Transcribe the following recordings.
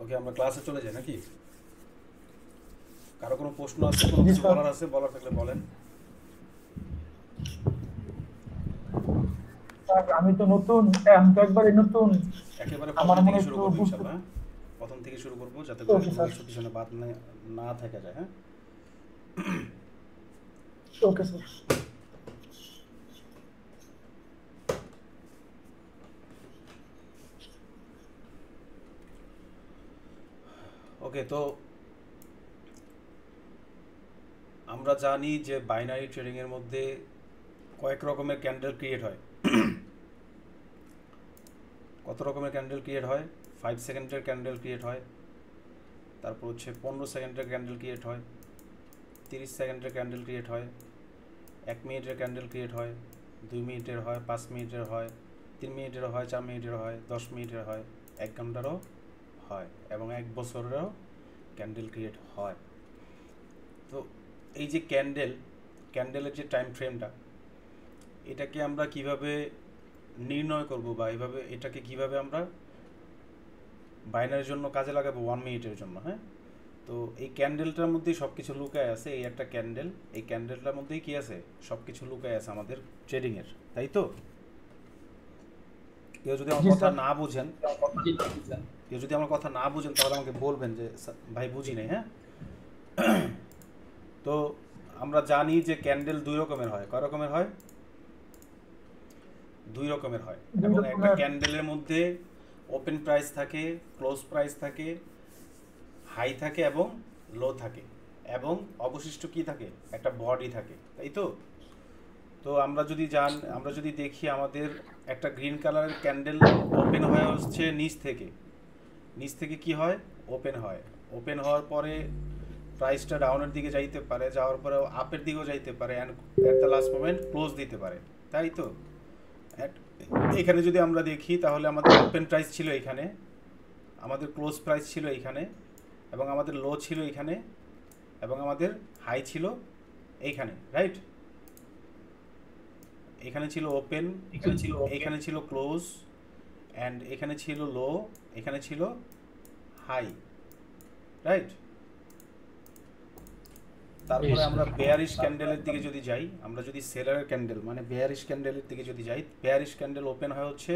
ওকে, আমরা ক্লাসে চলে যাই নাকি? কারো কোনো প্রশ্ন আছে, কোনো জি কিছু স্যার। বলার আছে? বলার থাকলে বলেন। স্যার আমি তো নতুন, আমি তো একবারে নতুন। একেবারে আমার প্রথম মনে থেকে শুরু একটু করবো বুঝতে। ইনশাল্লাহ, হ্যাঁ? প্রথম থেকে শুরু করবো যাতে করে ওকে কোনো স্যার। কিছু পিছনে বাদ না থেকে যায়, হ্যাঁ? Okay sir. ওকে, তো আমরা জানি যে বাইনারি ট্রেডিংয়ের মধ্যে কয়েক রকমের ক্যান্ডেল ক্রিয়েট হয়। কত রকমের ক্যান্ডেল ক্রিয়েট হয়? 5 সেকেন্ডের ক্যান্ডেল ক্রিয়েট হয়, তারপর হচ্ছে 15 সেকেন্ডের ক্যান্ডেল ক্রিয়েট হয়, 30 সেকেন্ডের ক্যান্ডেল ক্রিয়েট হয়, 1 মিনিটের ক্যান্ডেল ক্রিয়েট হয়, 2 মিনিটের হয়, 5 মিনিটের হয়, 3 মিনিটেরও হয়, 4 মিনিটের হয়, 10 মিনিটের হয়, 1 ঘন্টারও হয়, এবং 1 বছরেরও ক্যান্ডেল ক্রিয়েট হয়। তো এই যে ক্যান্ডেলের যে টাইম ফ্রেমটা, এটাকে আমরা কিভাবে নির্ণয় করব, বা এটাকে কিভাবে আমরা বাইনারির জন্য কাজে লাগাবো 1 মিনিটের জন্য, হ্যাঁ? তো এই ক্যান্ডেলটার মধ্যেই সব কিছু লুকায় আছে। এই একটা ক্যান্ডেল, এই ক্যান্ডেলটার মধ্যেই কি আছে? সব কিছু লুকায় আছে আমাদের ট্রেডিংয়ের, তাই তো? কেউ যদি আমার জি কথা স্যার। না বুঝেন কেউ যদি আমার কথা না বুঝেন তাহলে আমাকে বলবেন যে ভাই বুঝি নাই, হ্যাঁ? তো আমরা জানি যে ক্যান্ডেল দুই রকমের হয়। কয় রকমের হয়? দুই রকমের হয়। দুই এবং একটা রকমের। ক্যান্ডেলের মধ্যে ওপেন প্রাইস থাকে, ক্লোজ প্রাইস থাকে, হাই থাকে এবং লো থাকে, এবং অবশিষ্ট কি থাকে? একটা বডি থাকে, তাই তো? তো আমরা যদি দেখি, আমাদের একটা গ্রিন কালারের ক্যান্ডেল ওপেন হয়ে হচ্ছে নিচ থেকে কি হয়? ওপেন হয়। ওপেন হওয়ার পরে প্রাইসটা ডাউনের দিকে যাইতে পারে, যাওয়ার পরে আপের দিকেও যাইতে পারে, and at the last moment close দিতে পারে, তাই তো? At- এখানে যদি আমরা দেখি তাহলে আমাদের ওপেন প্রাইস ছিল এখানে, আমাদের ক্লোজ প্রাইস ছিল এইখানে, এবং আমাদের লো ছিল এইখানে, এবং আমাদের হাই ছিল এইখানে, রাইট? এখানে ছিল ওপেন, এখানে ছিল ক্লোজ, অ্যান্ড এখানে ছিল লো, এখানে ছিল হাই, রাইট? তারপরে আমরা বেয়ারিশ ক্যান্ডেলের দিকে যদি যাই, আমরা যদি সেলারের ক্যান্ডেল মানে বেয়ারিশ ক্যান্ডেলের দিকে যদি যাই, বেয়ারিশ ক্যান্ডেল ওপেন হয় হচ্ছে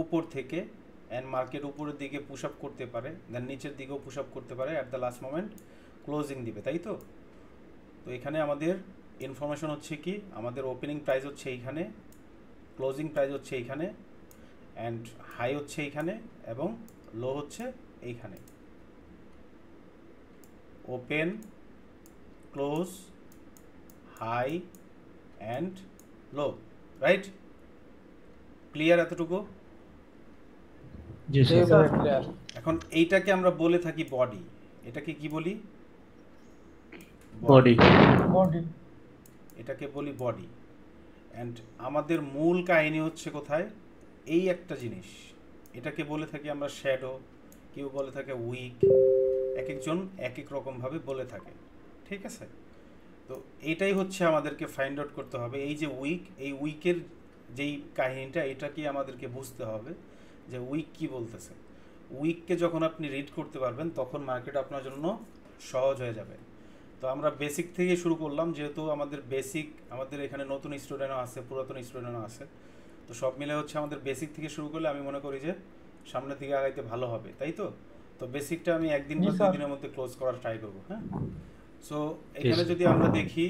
উপর থেকে, অ্যান্ড মার্কেট উপরের দিকে পুশ আপ করতে পারে, দেন নিচের দিকেও পুশ আপ করতে পারে, at the last moment closing দিবে, তাই তো? তো এখানে আমাদের ইনফরমেশন হচ্ছে কি, আমাদের ওপেনিং প্রাইস হচ্ছে এইখানে, ক্লোজিং প্রাইস হচ্ছে এইখানে, অ্যান্ড হাই হচ্ছে এইখানে, এবং লো হচ্ছে এইখানে। Open, close, high and low, right? Clear এতটুকু? জি জি স্যার। Sir clear. এখন এইটাকে আমরা বলে থাকি বডি। এটাকে কি বলি? বডি। বডি। এটাকে বলি বডি। অ্যান্ড আমাদের মূল কাহিনী হচ্ছে কোথায়? এই একটা জিনিস, এটাকে বলে থাকি আমরা শ্যাডো, কেউ বলে থাকে উইক, এক একজন এক এক রকমভাবে বলে থাকে, ঠিক আছে? তো এইটাই হচ্ছে আমাদেরকে ফাইন্ড আউট করতে হবে। এই যে উইক, এই উইকের যেই কাহিনীটা, এটাকে আমাদেরকে বুঝতে হবে যে উইক কি বলতেছে। উইককে যখন আপনি রিড করতে পারবেন তখন মার্কেট আপনার জন্য সহজ হয়ে যাবে। তো আমরা বেসিক থেকে শুরু করলাম, যেহেতু আমাদের এখানে নতুন স্টুডেন্টও আছে, পুরাতন স্টুডেন্টও আছে। তো সব মিলে হচ্ছে আমাদের বেসিক থেকে শুরু করলে আমি মনে করি যে সামনের দিকে আগাইতে ভালো হবে, তাই তো? তো বেসিকটা আমি একদিন জি বা দুই স্যার। দিনের মধ্যে ক্লোজ করার ট্রাই করবো, হ্যাঁ? সো জি এখানে স্যার। যদি আমরা দেখি,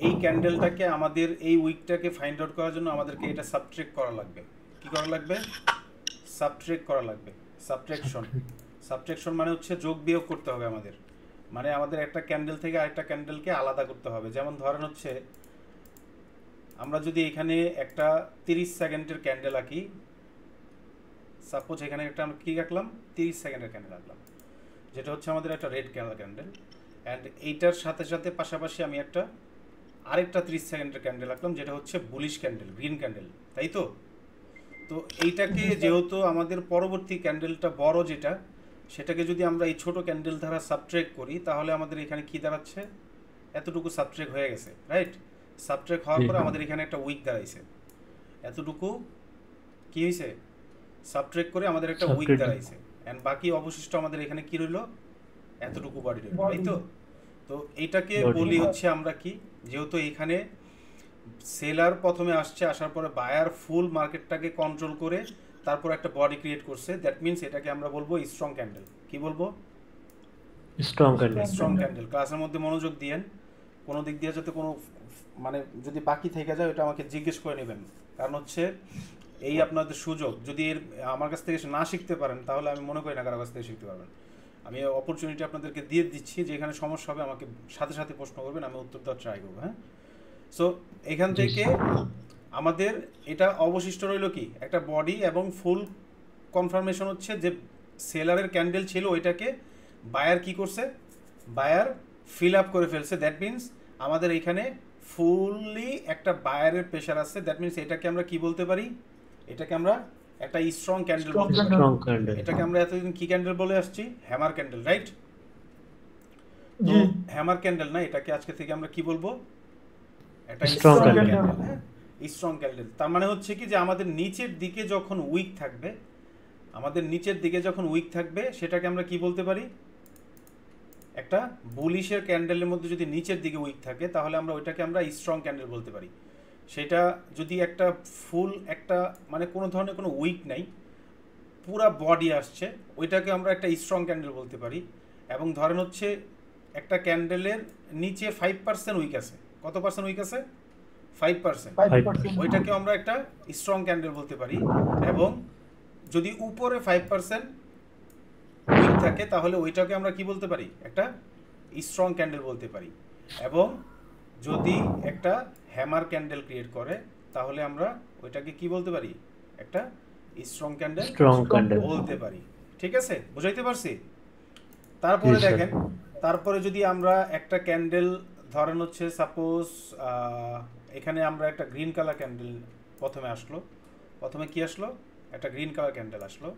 এই ক্যান্ডেলটাকে আমাদের এই উইকটাকে ফাইন্ড আউট করার জন্য আমাদেরকে এটা সাবট্রেক্ট করা লাগবে। কি করা লাগবে? সাবট্রেক্ট করা লাগবে। সাবট্রেকশন মানে হচ্ছে যোগ বিয়োগ করতে হবে আমাদের। মানে আমাদের একটা ক্যান্ডেল থেকে আরেকটা ক্যান্ডেলকে আলাদা করতে হবে। যেমন ধরেন হচ্ছে, আমরা যদি এখানে একটা 30 সেকেন্ডের ক্যান্ডেল আঁকি, সাপোজ এখানে একটা আমরা কী রাখলাম? 30 সেকেন্ডের ক্যান্ডেল রাখলাম, যেটা হচ্ছে আমাদের একটা রেড ক্যান্ডেল, অ্যান্ড এইটার সাথে সাথে পাশাপাশি আমি আরেকটা 30 সেকেন্ডের ক্যান্ডেল রাখলাম, যেটা হচ্ছে বুলিশ ক্যান্ডেল, গ্রিন ক্যান্ডেল, তাই তো? তো এইটাকে জি স্যার। যেহেতু আমাদের পরবর্তী ক্যান্ডেলটা বড় যেটা, সেটাকে যদি আমরা এই ছোট ক্যান্ডেল দ্বারা সাবট্রেক্ট করি, তাহলে আমাদের এখানে কি দাঁড়াচ্ছে? এতটুকু সাবট্রেক্ট হয়ে গেছে, রাইট? সাবট্রেক্ট হওয়ার জি। পরে আমাদের এখানে একটা উইক দাঁড়াইছে। এতটুকু কি হয়েছে? সাবট্রেক্ট করে আমাদের একটা উইক সাবট্রেট। দাঁড়াইছে। এন্ড বাকি অবশিষ্ট আমাদের এখানে কি রইলো, এতটুকু বডি রইলো, Body. তাই তো? তো এইটাকে Body. বলি হচ্ছে আমরা কি, যেহেতু এখানে সেলার প্রথমে আসছে, আসার পরে বায়ার ফুল মার্কেটটাকে কন্ট্রোল করে তারপর একটা বডি ক্রিয়েট করছে, দ্যাট মিনস এটাকে আমরা বলবো স্ট্রং ক্যান্ডেল। কি বলবো? Strong candle. Strong candle. ক্লাসের মধ্যে মনোযোগ দিয়েন, কোনো দিক দিয়ে যাতে কোনো মানে যদি বাকি থেকে যায় ওটা আমাকে জিজ্ঞেস করে নেবেন, কারণ হচ্ছে এই আপনাদের সুযোগ, যদি এর আমার কাছ থেকে না শিখতে পারেন তাহলে আমি মনে করি না কারো কাছ থেকে শিখতে পারবেন। আমি অপরচুনিটি আপনাদেরকে দিয়ে দিচ্ছি, যে এখানে সমস্যা হবে আমাকে সাথে সাথে প্রশ্ন করবেন, আমি উত্তর দেওয়ার ট্রাই করবো। হ্যাঁ, সো এখান থেকে আমাদের এটা অবশিষ্ট রইল কি, একটা বডি এবং ফুল কনফার্মেশন হচ্ছে যে সেলারের ক্যান্ডেল ছিল ওইটাকে বায়ার কি করছে, বায়ার ফিল আপ করে ফেলছে। দ্যাট মিনস আমাদের এখানে ফুললি একটা বায়ারের প্রেশার আছে। দ্যাট মিনস এটাকে আমরা কি বলতে পারি, এটাকে আমরা একটা স্ট্রং ক্যান্ডেল Strong বলতে পারি। Strong candle. এটাকে আমরা এতদিন কি ক্যান্ডেল বলে আসছি, হ্যামার ক্যান্ডেল, রাইট? তো জি। হ্যামার ক্যান্ডেল না, এটাকে আজকে থেকে আমরা কি বলবো, একটা Strong স্ট্রং candle. ক্যান্ডেল। হ্যাঁ, স্ট্রং ক্যান্ডেল। তার মানে হচ্ছে কি যে আমাদের নিচের দিকে যখন উইক থাকবে, আমাদের নিচের দিকে যখন উইক থাকবে সেটাকে আমরা কি বলতে পারি, একটা বুলিশের ক্যান্ডেলের মধ্যে যদি নিচের দিকে উইক থাকে তাহলে আমরা ওইটাকে আমরা স্ট্রং ক্যান্ডেল বলতে পারি। সেটা যদি একটা ফুল একটা মানে কোনো ধরনের কোনো উইক নাই, পুরা বডি আসছে, ওইটাকে আমরা একটা স্ট্রং ক্যান্ডেল বলতে পারি। এবং ধরেন হচ্ছে একটা ক্যান্ডেলের নিচে 5% উইক আছে, কত পার্সেন্ট উইক আছে, 5%, 5%. ওইটাকে আমরা একটা স্ট্রং ক্যান্ডেল বলতে পারি। এবং যদি উপরে 5% উইক থাকে তাহলে ওইটাকে আমরা কি বলতে পারি, একটা স্ট্রং ক্যান্ডেল বলতে পারি। এবং যদি একটা হ্যামার ক্যান্ডেল ক্রিয়েট করে তাহলে আমরা ওইটাকে কি বলতে পারি, একটা স্ট্রং ক্যান্ডেল স্ট্রং ক্যান্ডেল। বলতে পারি। ঠিক আছে, বুঝাইতে পারছি? তারপরে জি, স্যার। দেখেন, তারপরে যদি আমরা একটা ক্যান্ডেল ধরেন হচ্ছে সাপোজ এখানে আমরা একটা গ্রিন কালার ক্যান্ডেল প্রথমে আসলো, প্রথমে কি আসলো, একটা গ্রিন কালার ক্যান্ডেল আসলো,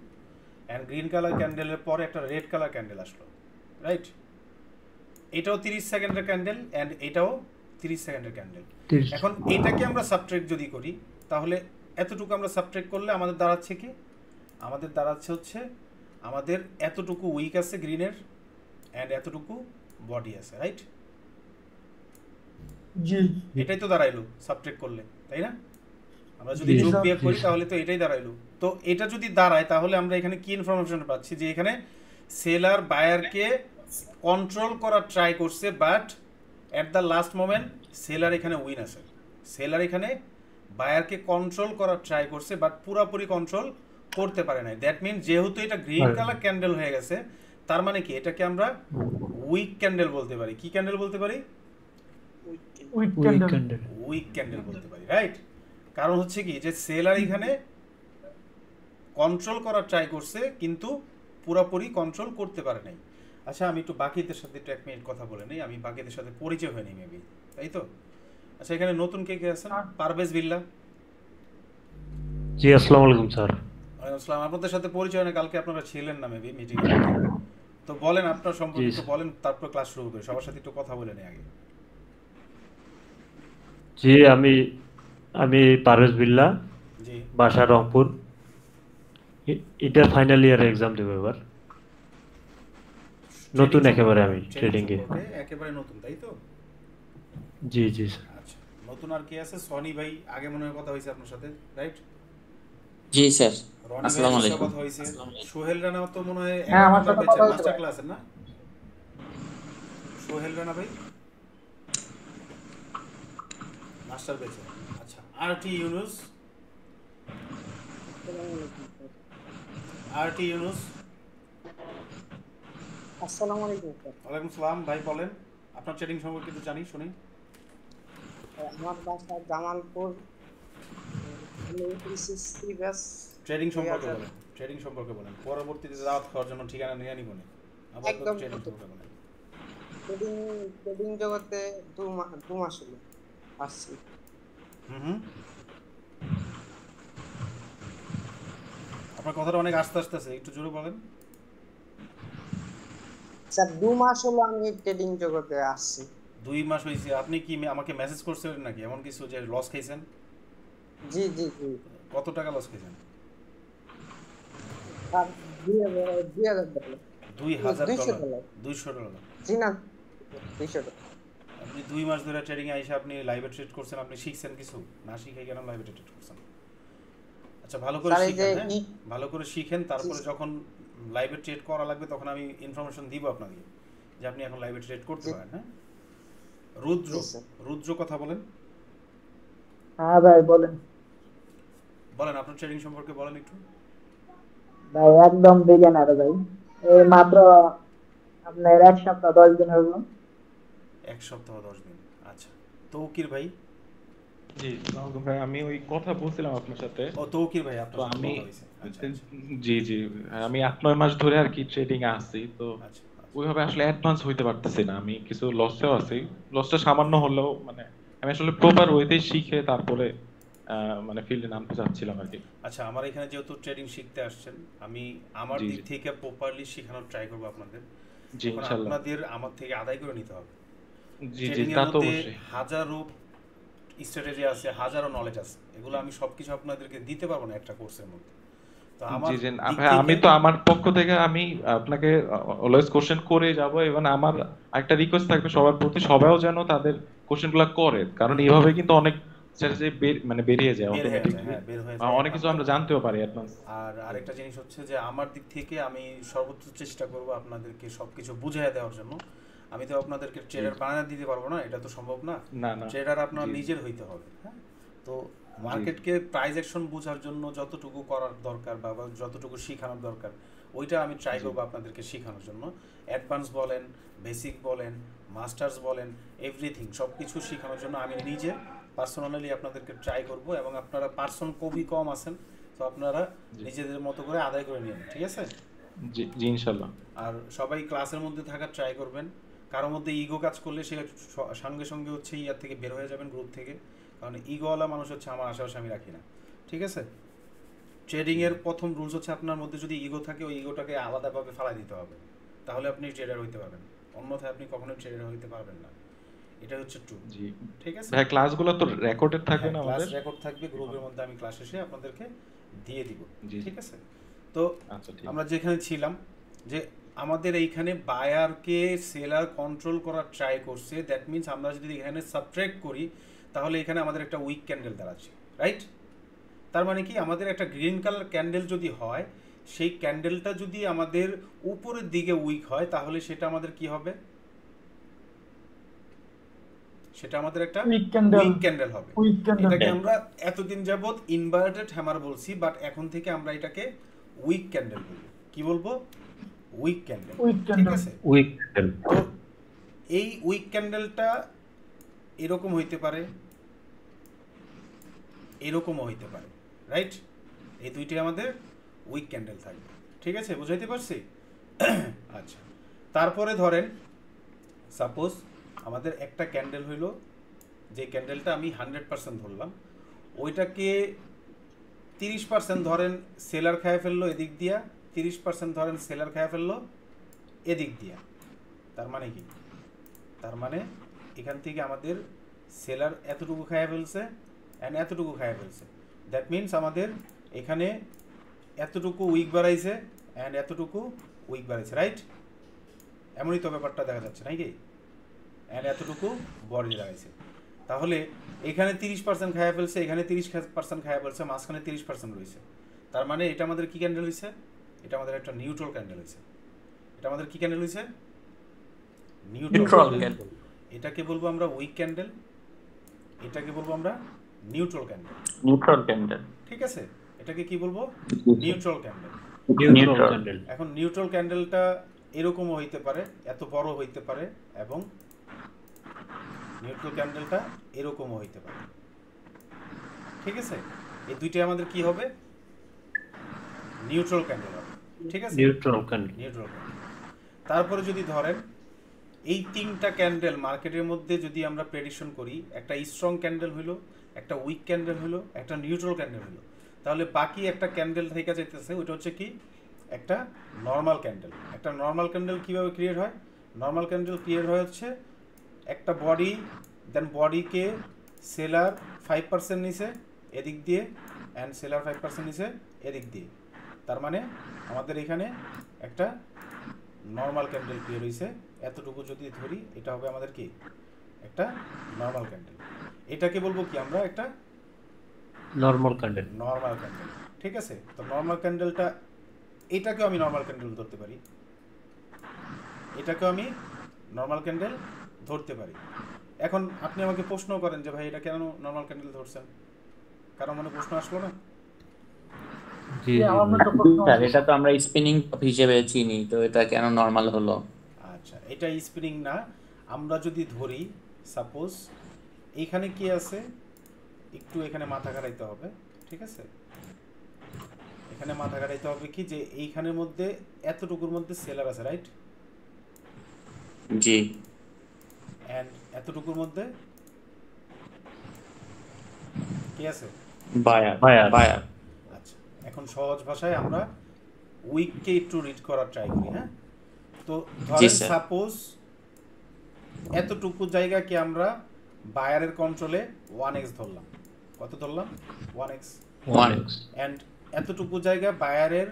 অ্যান্ড গ্রিন কালার ক্যান্ডেলের পরে একটা রেড কালার ক্যান্ডেল আসলো, রাইট? এটাও 30 সেকেন্ডের ক্যান্ডেল অ্যান্ড এটাও 30 সেকেন্ডের ক্যান্ডেল। এখন এটাকে আমরা সাবট্রাক্ট যদি করি তাহলে এতটুকু আমরা সাবট্রাক্ট করলে আমাদের দাঁড়াচ্ছে কি, আমাদের দাঁড়াচ্ছে হচ্ছে আমাদের এতটুকু উইক আছে গ্রিনের অ্যান্ড এতটুকু বডি আছে, রাইট? জি। এটাই তো দাঁড়াইলো সাবট্রাক্ট করলে, তাই না? আমরা যদি জি, যোগ স্যার। বিয়োগ করি জি, তাহলে তো এটাই দাঁড়াইলো। তো এটা যদি দাঁড়ায় তাহলে আমরা এখানে কি ইনফরমেশন পাচ্ছি, যে এখানে সেলার বায়ারকে কন্ট্রোল করার ট্রাই করছে, but at the last moment seller এখানে উইন আছে। সেলার এখানে বায়ারকে কন্ট্রোল করার ট্রাই করছে, বাট পুরোপুরি কন্ট্রোল করতে পারে নাই। দ্যাট মিন যেহেতু এটা গ্রিন পারে না। কালার ক্যান্ডেল হয়ে গেছে, তার মানে কি এটাকে আমরা উইক ক্যান্ডেল বলতে পারি। কি ক্যান্ডেল বলতে পারি? Weak weak candle. Candle. Weak candle বলতে পারি, রাইট? কারণ হচ্ছে কি যে সেলার এখানে কন্ট্রোল করার ট্রাই করছে কিন্তু পুরোপুরি কন্ট্রোল করতে পারে নাই। আচ্ছা, আমি একটু বাকিদের সাথে একটু 1 মিনিট কথা বলে নিই, আমি বাকিদের সাথে পরিচয় হয়নি মেবি, তাই তো? আচ্ছা, এখানে নতুন কে কে আছেন? পারভেজ বিল্লা। জি, আসসালামু আলাইকুম স্যার। ওয়ালাইকুম আসসালাম। আপনাদের সাথে পরিচয় না, কালকে আপনারা ছিলেন না মেবি মিটিং এ। তো বলেন আপনার সম্পর্কে জি, একটু বলেন, তারপর ক্লাস শুরু করি। সবার সাথে একটু কথা বলে নিই আগে। জি, আমি পারভেজ বিল্লা, জি, বাসা রংপুর। এটার ফাইনাল ইয়ার এক্সাম দেবো এবার। নতুন একেবারে আমি ট্রেডিং এ। একেবারে নতুন, তাই তো? জি জি স্যার। আচ্ছা, নতুন আর কি আছে? সনি ভাই আগে মনে হয় কথা হয়েছে আপনার সাথে, রাইট? জি স্যার, রনি আসসালামু ভাইয়ের সাথে আলাইকুম। কথা হয়েছে। সোহেল রানা তো মনে হয় হ্যাঁ, আমার 11 সাথে ব্যাচের কথা হয়েছে মাস্টার ভাই। ক্লাসের না? সোহেল রানা ভাই মাস্টার ব্যাচের। আচ্ছা, আরটি ইউনুস, আরটি ইউনুস। আসসালামু আলাইকুম স্যার। ওয়ালাইকুম সালাম ভাই, বলেন আপনার ট্রেডিং সম্পর্কে একটু জানি শুনি। আমার বাসা জামালপুর। আমি ECC ব্যাচ ট্রেডিং সম্পর্কে 2000 বলেন, ট্রেডিং সম্পর্কে বলেন। পরবর্তীতে দাওয়াত খাওয়ার জন্য ঠিকানা নিয়ে নিব না। আবার একদম ট্রেডিং নতুন। সম্পর্কে বলেন। ট্রেডিং জগতে দু মাস হলো আসছি। হুম, আপনার কথাটা অনেক আস্তে আস্তে আছে, একটু জোরে বলেন। স্যার 2 মাস হলো আমি ট্রেডিং জগতে আসছি। 2 মাস হয়েছে। আপনি কি আমাকে মেসেজ করছিলেন নাকি এমন কিছু যে লস খাইছেন? জি জি জি কত টাকা লস খাইছেন? স্যার $2000 $2000 $200 $200 জি না $200 আপনি 2 মাস ধরে ট্রেডিং এ আইসা আপনি লাইভে ট্রেড করছেন, আপনি শিখছেন কিছু না? শিখে কেন লাইভে ট্রেড করছেন? আচ্ছা ভালো করে স্যার এই যে শিখেন, হ্যাঁ ভালো করে শিখেন, তারপরে যখন লাইভে ট্রেড করা লাগবে তখন আমি ইনফরমেশন দিব আপনাকে যে আপনি এখন লাইভে ট্রেড করতে জি। পারেন। হ্যাঁ রুদ্র, জি, স্যার। রুদ্র কথা বলেন, হ্যাঁ ভাই বলেন। বলেন আপনার ট্রেডিং সম্পর্কে বলেন একটু। ভাই একদম বিগিনার ভাই, এই মাত্র আপনার 1 সপ্তাহ 10 দিন হলো। 1 সপ্তাহ 10 দিন। আচ্ছা তৌকির ভাই। জি সালামালাইকুম ভাই, আমি ওই কথা বলছিলাম আপনার সাথে। ও তৌকির ভাই তো আপনার সাথে আমি কথা হয়েছে। আচ্ছা আচ্ছা জি জি আমি 8-9 মাস ধরে আর কি ট্রেডিং এ আছি, তো আচ্ছা ওইভাবে আসলে অ্যাডভান্স হইতে পারতেছি না। আমি কিছু লসেও আছি, লসটা সামান্য হলেও মানে আমি আসলে প্রপার ওয়েতে শিখে তারপরে মানে ফিল্ডে নামতে চাচ্ছিলাম আর কি। আচ্ছা আমার এখানে যেহেতু ট্রেডিং শিখতে আসছেন, আমি আমার জি, দিক জি। থেকে প্রপারলি শেখানোর ট্রাই করবো আপনাদের। জি এখন ইনশাল্লাহ। আপনাদের আমার থেকে আদায় করে নিতে হবে। জি জি ট্রেডিং তা এর তো মধ্যে অবশ্যই। হাজারো স্ট্র্যাটেজি আছে, হাজারো নলেজ আছে, এগুলো আমি সবকিছু আপনাদেরকে দিতে পারবো না একটা কোর্সের মধ্যে। তো আমার জি জি দিক ভাই, আমি থেকে তো আমার পক্ষ থেকে আমি আপনাকে অলওয়েজ কোশ্চেন করে যাব, এবং আমার একটা রিকোয়েস্ট থাকবে সবার প্রতি, সবাইও যেন তাদের কোশ্চেনগুলো করে, কারণ এইভাবে কিন্তু অনেক স্ট্র্যাটেজি মানে বেরিয়ে যায় বের হয়ে যায়, অটোমেটিকলি, হ্যাঁ বের হয়ে যায়। অনেক কিছু আমরা জানতেও পারি অ্যাডভান্স। আর আরেকটা জিনিস হচ্ছে যে আমার দিক থেকে আমি সর্বোচ্চ চেষ্টা করব আপনাদেরকে সবকিছু বুঝিয়ে দেওয়ার জন্য। আমি তো আপনাদেরকে ট্রেডার বানিয়ে দিতে পারবো না, এটা তো সম্ভব না। না না ট্রেডার আপনার জি, নিজের হইতে হবে। হ্যাঁ তো মার্কেটকে প্রাইস অ্যাকশন বোঝার জন্য যতটুকু করার দরকার বা যতটুকু শেখানোর দরকার ওইটা আমি ট্রাই জি। করবো আপনাদেরকে শেখানোর জন্য। অ্যাডভান্স বলেন, বেসিক বলেন, মাস্টার্স বলেন, এভরিথিং সব কিছু শেখানোর জন্য আমি নিজে পার্সোনালি আপনাদেরকে ট্রাই করব। এবং আপনারা পার্সন খুবই কম আছেন, তো আপনারা জি। নিজেদের মতো করে আদায় করে নিন, ঠিক আছে? জি জি ইনশাল্লাহ। আর সবাই ক্লাসের মধ্যে থাকার ট্রাই করবেন। কারোর মধ্যে ইগো কাজ করলে সে সঙ্গে সঙ্গে হচ্ছে ইয়ার থেকে বের হয়ে যাবেন, গ্রুপ থেকে। কারণ ইগোওয়ালা মানুষ হচ্ছে আমার আশেপাশে আমি রাখি না, ঠিক আছে? ট্রেডিংয়ের প্রথম রুলস হচ্ছে আপনার মধ্যে যদি ইগো থাকে ওই ইগোটাকে আলাদাভাবে ফালাই দিতে হবে, তাহলে আপনি ট্রেডার হইতে পারবেন, অন্যথায় আপনি কখনোই ট্রেডার হইতে পারবেন না। এটা হচ্ছে ট্রু, জি ঠিক আছে? ভাই, ক্লাসগুলো তো রেকর্ডেড থাকবে না ক্লাস আমাদের? রেকর্ড থাকবে গ্রুপের মধ্যে, আমি ক্লাস শেষে আপনাদেরকে দিয়ে দিব, জি ঠিক আছে? তো আচ্ছা ঠিক আমরা যেখানে ছিলাম যে আমাদের এইখানে বায়ারকে সেলার কন্ট্রোল করার ট্রাই করছে, দ্যাট মিনস আমরা যদি এখানে সাবট্রাক্ট করি তাহলে এখানে আমাদের একটা উইক ক্যান্ডেল দাঁড়াচ্ছে, রাইট? তার মানে কি আমাদের একটা গ্রিন কালার ক্যান্ডেল যদি হয়, সেই ক্যান্ডেলটা যদি আমাদের উপরের দিকে উইক হয় তাহলে সেটা আমাদের কি হবে? সেটা আমাদের একটা উইক ক্যান্ডেল, উইক ক্যান্ডেল হবে। Weak candle. এটাকে আমরা এতদিন যাবত ইনভার্টেড হ্যামার বলছি, বাট এখন থেকে আমরা এটাকে উইক ক্যান্ডেল বলবো। কি বলবো? উইক ক্যান্ডেল, উইক ঠিক ক্যান্ডেল। আছে? উইক তো এই উইক ক্যান্ডেলটা এরকম হইতে পারে, এরকমও হইতে পারে, রাইট? এই দুইটি আমাদের উইক ক্যান্ডেল থাকবে, ঠিক আছে? বুঝাইতে পারছি? আচ্ছা, তারপরে ধরেন সাপোজ আমাদের একটা ক্যান্ডেল হইলো, যে ক্যান্ডেলটা আমি 100% ধরলাম, ওইটাকে 30% ধরেন সেলার খায় ফেললো এদিক দিয়া, 30% ধরেন সেলার খায় ফেললো এদিক দিয়া। তার মানে কি? তার মানে এখান থেকে আমাদের সেলার এতটুকু খায় ফেলছে অ্যান্ড এতটুকু খায় ফেলছে, দ্যাট মিনস আমাদের এখানে এতটুকু উইক বাড়াইছে অ্যান্ড এতটুকু উইক বাড়াইছে, রাইট? এমনই তো ব্যাপারটা দেখা যাচ্ছে নাকি? অ্যান্ড এতটুকু বডি দাঁড়াইছে। তাহলে এখানে 30% খায়া ফেলছে, এখানে 30% খায়া ফেলছে, মাঝখানে 30% রয়েছে। তার মানে এটা আমাদের কি ক্যান্ডেল হয়েছে? এটা আমাদের একটা নিউট্রাল ক্যান্ডেল হয়েছে। এটা আমাদের কি ক্যান্ডেল হয়েছে? Neutral candle. এটাকে বলবো আমরা উইক ক্যান্ডেল, এটাকে বলবো আমরা নিউট্রাল ক্যান্ডেল। Neutral candle. ঠিক আছে? এটাকে কি বলবো? Neutral candle. Neutral candle. এখন নিউট্রাল ক্যান্ডেলটা এরকমও হইতে পারে, এত বড় হইতে পারে, এবং নিউট্রাল ক্যান্ডেলটা এরকমও হইতে পারে, ঠিক আছে? এই দুইটাই আমাদের কি হবে? নিউট্রাল ক্যান্ডেল হবে, ঠিক আছে? Neutral candle. Neutral candle. তারপরে যদি ধরেন এই তিনটা ক্যান্ডেল মার্কেটের মধ্যে যদি আমরা প্রেডিকশন করি, একটা স্ট্রং ক্যান্ডেল হইলো, একটা উইক ক্যান্ডেল হইলো, একটা নিউট্রাল ক্যান্ডেল হইলো, তাহলে বাকি একটা ক্যান্ডেল থেকে যেতেছে ওইটা হচ্ছে কি? একটা নর্মাল ক্যান্ডেল। একটা নর্মাল ক্যান্ডেল কীভাবে ক্রিয়েট হয়? নর্মাল ক্যান্ডেল ক্রিয়েট হয় হচ্ছে একটা বডি, দেন বডিকে সেলার 5% নিছে এদিক দিয়ে অ্যান্ড সেলার 5% নিছে এদিক দিয়ে। তার মানে আমাদের এখানে একটা নর্মাল ক্যান্ডেল ক্রিয়েট হয়েছে। এতটুকু যদি ধরি এটা হবে আমাদের কি একটা নর্মাল ক্যান্ডেল। এটাকে বলবো কি আমরা একটা নরমাল ক্যান্ডেল। নর্মাল ক্যান্ডেল, ঠিক আছে। তো নর্মাল ক্যান্ডেলটা এটাকেও আমি নর্মাল ক্যান্ডেল ধরতে পারি, এটাকেও আমি নর্মাল ক্যান্ডেল ধরতে পারি। এখন আপনি আমাকে প্রশ্ন করেন যে ভাই এটা কেন নর্মাল ক্যান্ডেল ধরছেন, কারো মনে প্রশ্ন আসলো না? জি আমার মনে তো জি প্রশ্ন স্যার আছে। এটা তো আমরা স্পিনিং টপ হিসেবে চিনি, তো এটা কেন নরমাল হলো? আচ্ছা, এটা স্পিনিং না। আমরা যদি ধরি সাপোজ এইখানে কি আছে, একটু এখানে মাথা ঘাটাইতে হবে, ঠিক আছে। এখানে মাথা ঘাটাইতে হবে কি যে এইখানের মধ্যে এতটুকুর মধ্যে সেলার আছে, রাইট? জি এন্ড এতটুকুর মধ্যে কি আছে? Buyer Buyer. বায়ার আচ্ছা, এখন সহজ ভাষায় আমরা উইককে একটু রিড করার ট্রাই করি, হ্যাঁ। তো ধরেন স্যার। সাপোজ এতটুকু জায়গাকে আমরা বায়ারের কন্ট্রোলে 1x ধরলাম। কত ধরলাম? 1x। 1x এন্ড এতটুকু জায়গা বায়ারের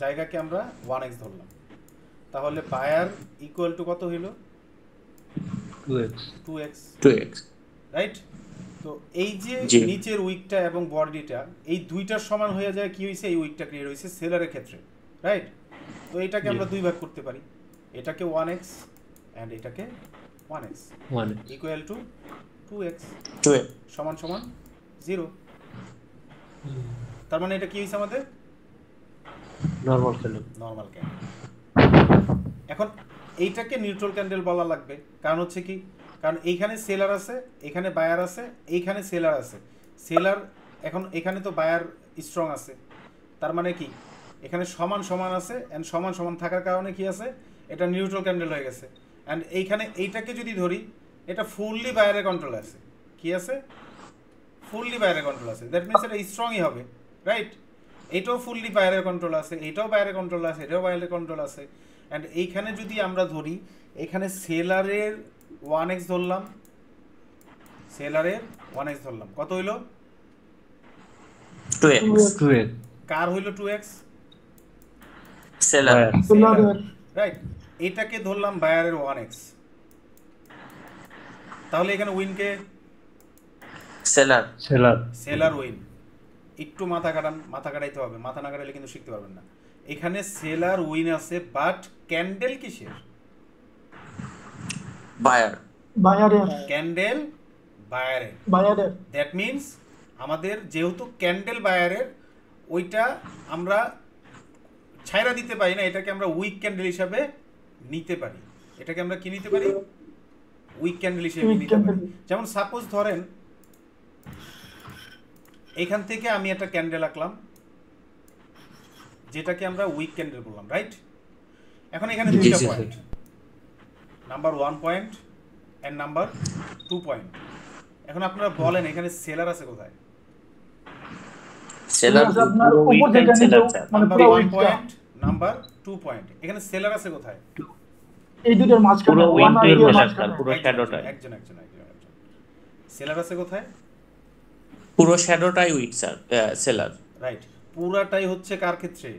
জায়গাকে আমরা 1x ধরলাম। তাহলে বায়ার ইকুয়াল টু কত হইল? 2x 2x, 2x right? তো এই যে জি। নিচের উইকটা এবং বডিটা এই দুইটার সমান হয়ে যায় কি হইছে? এই উইকটা ক্রিয়েট হইছে সেলারের ক্ষেত্রে, রাইট? তো এটাকে আমরা দুই ভাগ করতে পারি, এটাকে 1x এন্ড এটাকে 1x 1x equal to 2x 2x সমান সমান 0। তার মানে এটা কি হইছে আমাদের নরমাল ক্যান্ডেল। Normal candle. এখন এইটাকে নিউট্রাল ক্যান্ডেল বলা লাগবে, কারণ হচ্ছে কি, কারণ এইখানে সেলার আছে, এখানে বায়ার আছে, এইখানে সেলার আছে। সেলার এখন এখানে তো বায়ার স্ট্রং আছে, তার মানে কি এখানে সমান সমান আছে এন্ড সমান সমান থাকার কারণে কি আছে, এটা নিউট্রাল ক্যান্ডেল হয়ে গেছে। এন্ড এইখানে এইটাকে যদি ধরি এটা ফুললি বায়ারের কন্ট্রোল আছে। কি আছে? ফুললি বায়ারের কন্ট্রোল আছে, দ্যাট মিনস এটা স্ট্রংই হবে, রাইট? এটাও ফুললি বায়ারের কন্ট্রোল আছে, এটাও বায়ারের কন্ট্রোল আছে, এটাও বায়ারের কন্ট্রোল আছে। অ্যান্ড এইখানে যদি আমরা ধরি এখানে সেলারের 1x ধরলাম, সেলারের 1x ধরলাম, কত হইল? 2x 2x কার হইল 2x? Seller Buyer. সেলারের। রাইট। এটাকে ধরলাম বায়ারের 1x, তাহলে এখানে উইনকে সেলার সেলার সেলার উইন। একটু মাথা কাটান, মাথা কাটাইতে হবে, মাথা না কাটাইলে কিন্তু শিখতে পারবেন না। এখানে সেলার উইন আছে, বাট ক্যান্ডেল কিসের? বায়ার বায়ারের। ক্যান্ডেল বায়ারের। বায়ারের। দ্যাট মিনস আমাদের যেহেতু ক্যান্ডেল বায়ারের, ওইটা আমরা ছাইরা দিতে পারি না, এটাকে আমরা উইক ক্যান্ডেল হিসাবে নিতে পারি। এটাকে আমরা কি নিতে পারি? উইক ক্যান্ডেল হিসেবে Weak নিতে পারি। candle। যেমন সাপোজ ধরেন এখান থেকে আমি একটা ক্যান্ডেল আঁকলাম, যেটাকে আমরা উইক ক্যান্ডেল বললাম, রাইট? এখন এখানে জি, দুইটা জি, point, number 1 point and number 2 point. এখন আপনারা বলেন এখানে সেলার আছে কোথায়? সেলার আপনার পুরো উপর উইক থেকে নিচে সেলার স্যার। মানে নাম্বার পুরো 1 উইকটা পয়েন্ট, নাম্বার 2 পয়েন্ট, এখানে সেলার আছে কোথায়? এই দুটোর মাঝখানে পুরো one উইক আর এর two এর সেলার মাঝখানে। স্যার, পুরো একজন, শ্যাডোটাই একজন। সেলার আছে কোথায়? পুরো শ্যাডোটাই উইক স্যার, সেলার রাইট। পুরাটাই হচ্ছে কার ক্ষেত্রে?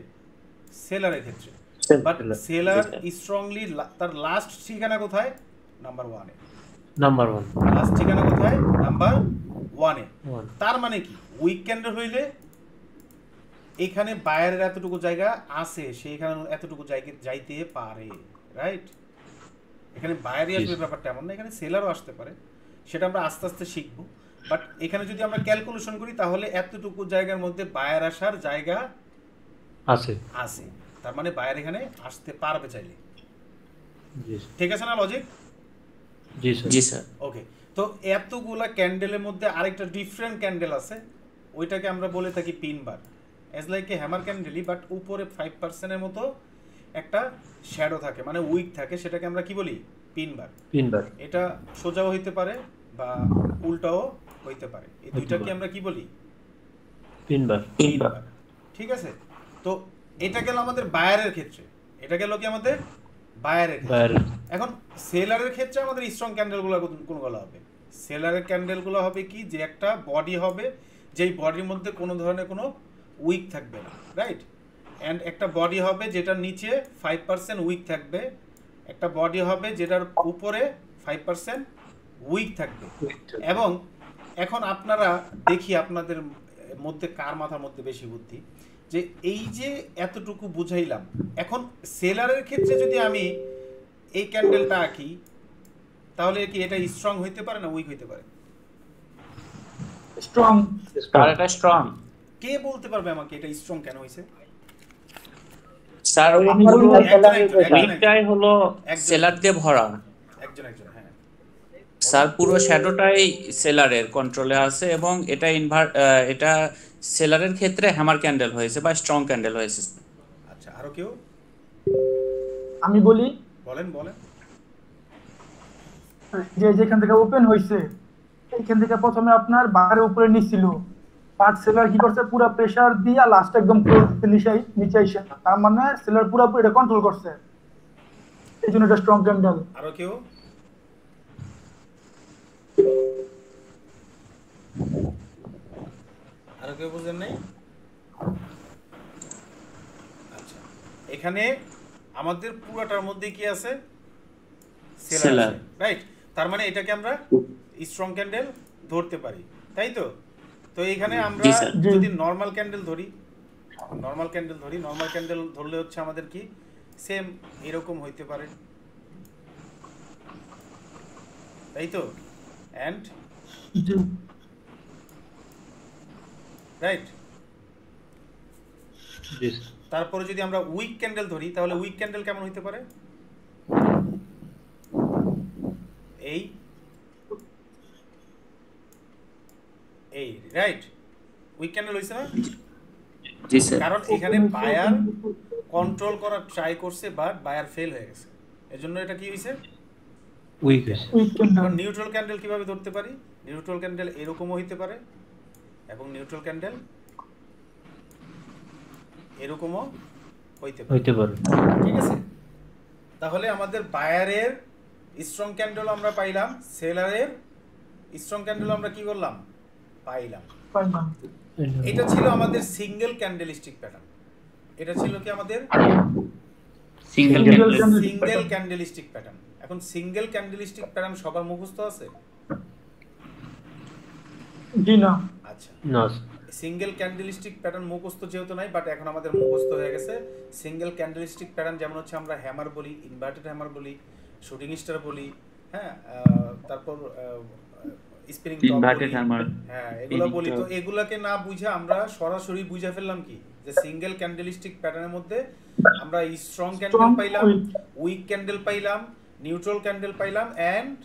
সেলারের ক্ষেত্রে। Seller, but seller, seller yes, sir. Strongly তার লাস্ট ঠিকানা কোথায়? নাম্বার 1 এ। নাম্বার 1 লাস্ট ঠিকানা কোথায়? নাম্বার 1 এ। 1 তার মানে কি উইক ক্যান্ডেল হইলে এখানে বায়ারের এতটুকু জায়গা আছে, সেইখানে এতটুকু জায়গা যাইতে পারে, রাইট? এখানে বায়ারই আসবে, Yes. ব্যাপারটা এমন না, এখানে সেলারও আসতে পারে, সেটা আমরা আস্তে আস্তে শিখবো। বাট এখানে যদি আমরা ক্যালকুলেশন করি তাহলে এতটুকু জায়গার মধ্যে বায়ার আসার জায়গা আছে। আছে, তার মানে বায়ার এখানে আসতে পারবে চাইলে। জি ঠিক আছে না লজিক? জি স্যার। জি স্যার। ওকে। তো এতগুলা ক্যান্ডেলের মধ্যে আরেকটা ডিফারেন্ট ক্যান্ডেল আছে, ওইটাকে আমরা বলে থাকি pin bar, as like a hammer ক্যান্ডেলই, বাট উপরে 5%-এর মতো একটা শ্যাডো থাকে, মানে উইক থাকে, সেটাকে আমরা কি বলি? পিন বার। পিনবার এটা সোজাও হইতে পারে বা উল্টাও হইতে পারে, এই দুইটাকে আমরা কি বলি? পিনবার পিন বার। ঠিক আছে। তো এটা গেল আমাদের বায়ারের ক্ষেত্রে, এটা গেল কি আমাদের বায়ারের ক্ষেত্রে। বায়ার এখন সেলারের ক্ষেত্রে আমাদের স্ট্রং ক্যান্ডেলগুলো কোনগুলো হবে? সেলারের ক্যান্ডেলগুলো হবে কি, যে একটা বডি হবে, যেই বডির মধ্যে কোনো ধরনের কোনো উইক থাকবে না, রাইট? অ্যান্ড একটা বডি হবে যেটার নিচে 5% উইক থাকবে, একটা বডি হবে যেটার উপরে 5% উইক থাকবে। এবং এখন আপনারা দেখি আপনাদের মধ্যে কার মাথার মধ্যে বেশি বুদ্ধি, যে এই যে এতটুকু বুঝাইলাম, এখন সেলারের ক্ষেত্রে যদি আমি এই ক্যান্ডেলটা আঁকি তাহলে কি এটা স্ট্রং হইতে পারে না উইক হইতে পারে? স্ট্রং। আর এটা স্ট্রং। কে বলতে পারবে আমাকে এটা স্ট্রং কেন হইছে? স্যার উইকটাই হলো সেলার দিয়ে ভরা। একজন হ্যাঁ স্যার পুরো শ্যাডোটাই সেলারের কন্ট্রোলে আছে এবং এটা এটা সেলারের ক্ষেত্রে হ্যামার ক্যান্ডেল হয়েছে বা স্ট্রং ক্যান্ডেল হয়েছে। আচ্ছা, আরো কেউ? আমি বলি, বলেন। যে যেখান থেকে ওপেন হয়েছে এইখান থেকে প্রথমে আপনার বাইরের উপরে নিছিল, বাট সেলার কি করছে পুরো প্রেসার দিয়ে লাস্ট একদম নিচে এসে, তার মানে সেলার পুরোপুরি এটা কন্ট্রোল করছে, এই জন্য এটা স্ট্রং ক্যান্ডেল। আরো কেউ? বুঝেন নাই? আচ্ছা, এখানে আমাদের পুরোটার মধ্যে কি আছে? Seller, right? তার মানে এটাকে আমরা স্ট্রং ক্যান্ডেল ধরতে পারি, তাই তো? তো এখানে আমরা যদি নরমাল ক্যান্ডেল ধরি, নরমাল ক্যান্ডেল ধরলে হচ্ছে আমাদের কি সেম এরকম হইতে পারে, তাই তো? And right. তারপরে যদি আমরা উইক ক্যান্ডেল ধরি তাহলে উইক ক্যান্ডেল কেমন হইতে পারে? এই রাইট, উইক ক্যান্ডেল হইছে না? জি স্যার। কারণ এখানে বায়ার কন্ট্রোল করার ট্রাই করছে বাট বায়ার ফেল হয়ে গেছে, এজন্য এটা কি হইছে? উইক হইছে। নিউট্রাল ক্যান্ডেল কিভাবে ধরতে পারি? নিউট্রাল ক্যান্ডেল এরকমও হইতে পারে এবং নিউট্রাল ক্যান্ডেল এরকমও হইতে পারে, ঠিক আছে? তাহলে আমাদের বায়ারের স্ট্রং ক্যান্ডেল আমরা পাইলাম, সেলারের স্ট্রং ক্যান্ডেল আমরা কি করলাম? পাইলাম। এটা ছিল আমাদের সিঙ্গেল ক্যান্ডেলিস্টিক প্যাটার্ন। এটা ছিল কি আমাদের সিঙ্গেল ক্যান্ডেলিস্টিক প্যাটার্ন। এখন সিঙ্গেল ক্যান্ডেলিস্টিক প্যাটার্ন সবার মুখস্থ আছে? জি না। আচ্ছা, না, সিঙ্গেল ক্যান্ডেলিস্টিক প্যাটার্ন মুখস্থ যেহেতু নাই, বাট এখন আমাদের মুখস্থ হয়ে গেছে সিঙ্গেল ক্যান্ডেলিস্টিক প্যাটার্ন। যেমন হচ্ছে আমরা হ্যামার বলি, ইনভার্টেড হ্যামার বলি, শুটিং স্টার বলি, হ্যাঁ, তারপর স্পিনিং টপ বলি, হ্যাঁ এগুলা বলি। তো এগুলাকে না বুঝে আমরা সরাসরি বুঝে ফেললাম কি, যে সিঙ্গেল ক্যান্ডেলিস্টিক প্যাটার্নের মধ্যে আমরা স্ট্রং ক্যান্ডেল পাইলাম, উইক ক্যান্ডেল পাইলাম, নিউট্রাল ক্যান্ডেল পাইলাম এন্ড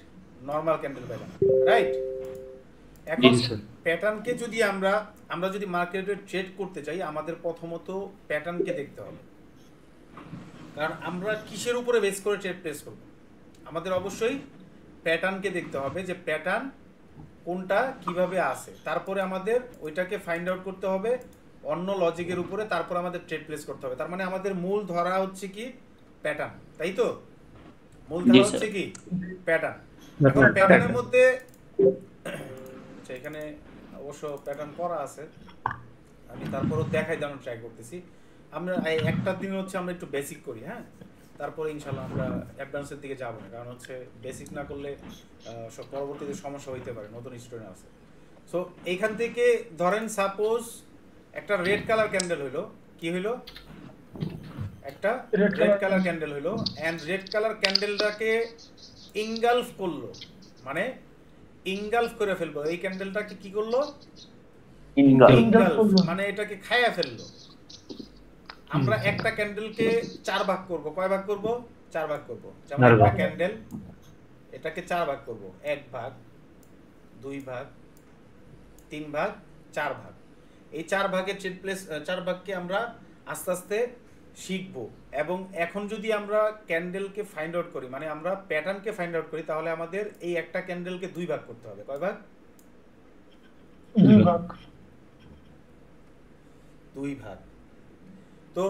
নরমাল ক্যান্ডেল পাইলাম, রাইট? এখন প্যাটার্নকে যদি আমরা যদি মার্কেটে ট্রেড করতে চাই, আমাদের প্রথমত প্যাটার্নকে দেখতে হবে। কারণ আমরা কিসের উপরে বেস করে ট্রেড প্লেস করব? আমাদের অবশ্যই প্যাটার্নকে দেখতে হবে, যে প্যাটার্ন কোনটা কিভাবে আসে, তারপরে আমাদের ওইটাকে ফাইন্ড আউট করতে হবে অন্য লজিকের উপরে, তারপর আমাদের ট্রেড প্লেস করতে হবে। তার মানে আমাদের মূল ধরা হচ্ছে কি? প্যাটার্ন, তাই তো? মূল ধরা হচ্ছে কি? প্যাটার্ন। এখন প্যাটার্নের মধ্যে এখানে অবশ্য প্যাটার্ন করা আছে, আমি তারপরও দেখাই দেওয়ার ট্রাই করতেছি। আমরা একটা দিন হচ্ছে আমরা একটু বেসিক করি, হ্যাঁ, তারপরে ইনশাল্লাহ আমরা অ্যাডভান্সের দিকে যাবো না, কারণ হচ্ছে বেসিক না করলে সব পরবর্তীতে সমস্যা হইতে পারে, নতুন স্টুডেন্ট আছে। সো এইখান থেকে ধরেন সাপোজ একটা রেড কালার ক্যান্ডেল হইলো, কি হইলো? একটা রেড কালার ক্যান্ডেল হইলো, এন্ড রেড কালার ক্যান্ডেলটাকে ইনগালফ করলো, মানে ইনগালফ করে ফেলবো। এই ক্যান্ডেলটাকে কি করলো? ইনগালফ মানে এটাকে খায়া ফেললো। আমরা একটা ক্যান্ডেলকে 4 ভাগ করব। কয় ভাগ করব? 4 ভাগ করব। যেমন একটা ক্যান্ডেল, এটাকে 4 ভাগ করব। 1 ভাগ, 2 ভাগ, 3 ভাগ, 4 ভাগ। এই 4 ভাগের ট্রেড প্লেস, 4 ভাগকে আমরা আস্তে আস্তে শিখব। এবং এখন যদি আমরা ক্যান্ডেলকে ফাইন্ড আউট করি, মানে আমরা প্যাটার্নকে ফাইন্ড আউট করি, তাহলে আমাদের এই একটা ক্যান্ডেলকে 2 ভাগ করতে হবে। কয় ভাগ? 2 ভাগ। 2 ভাগ। তো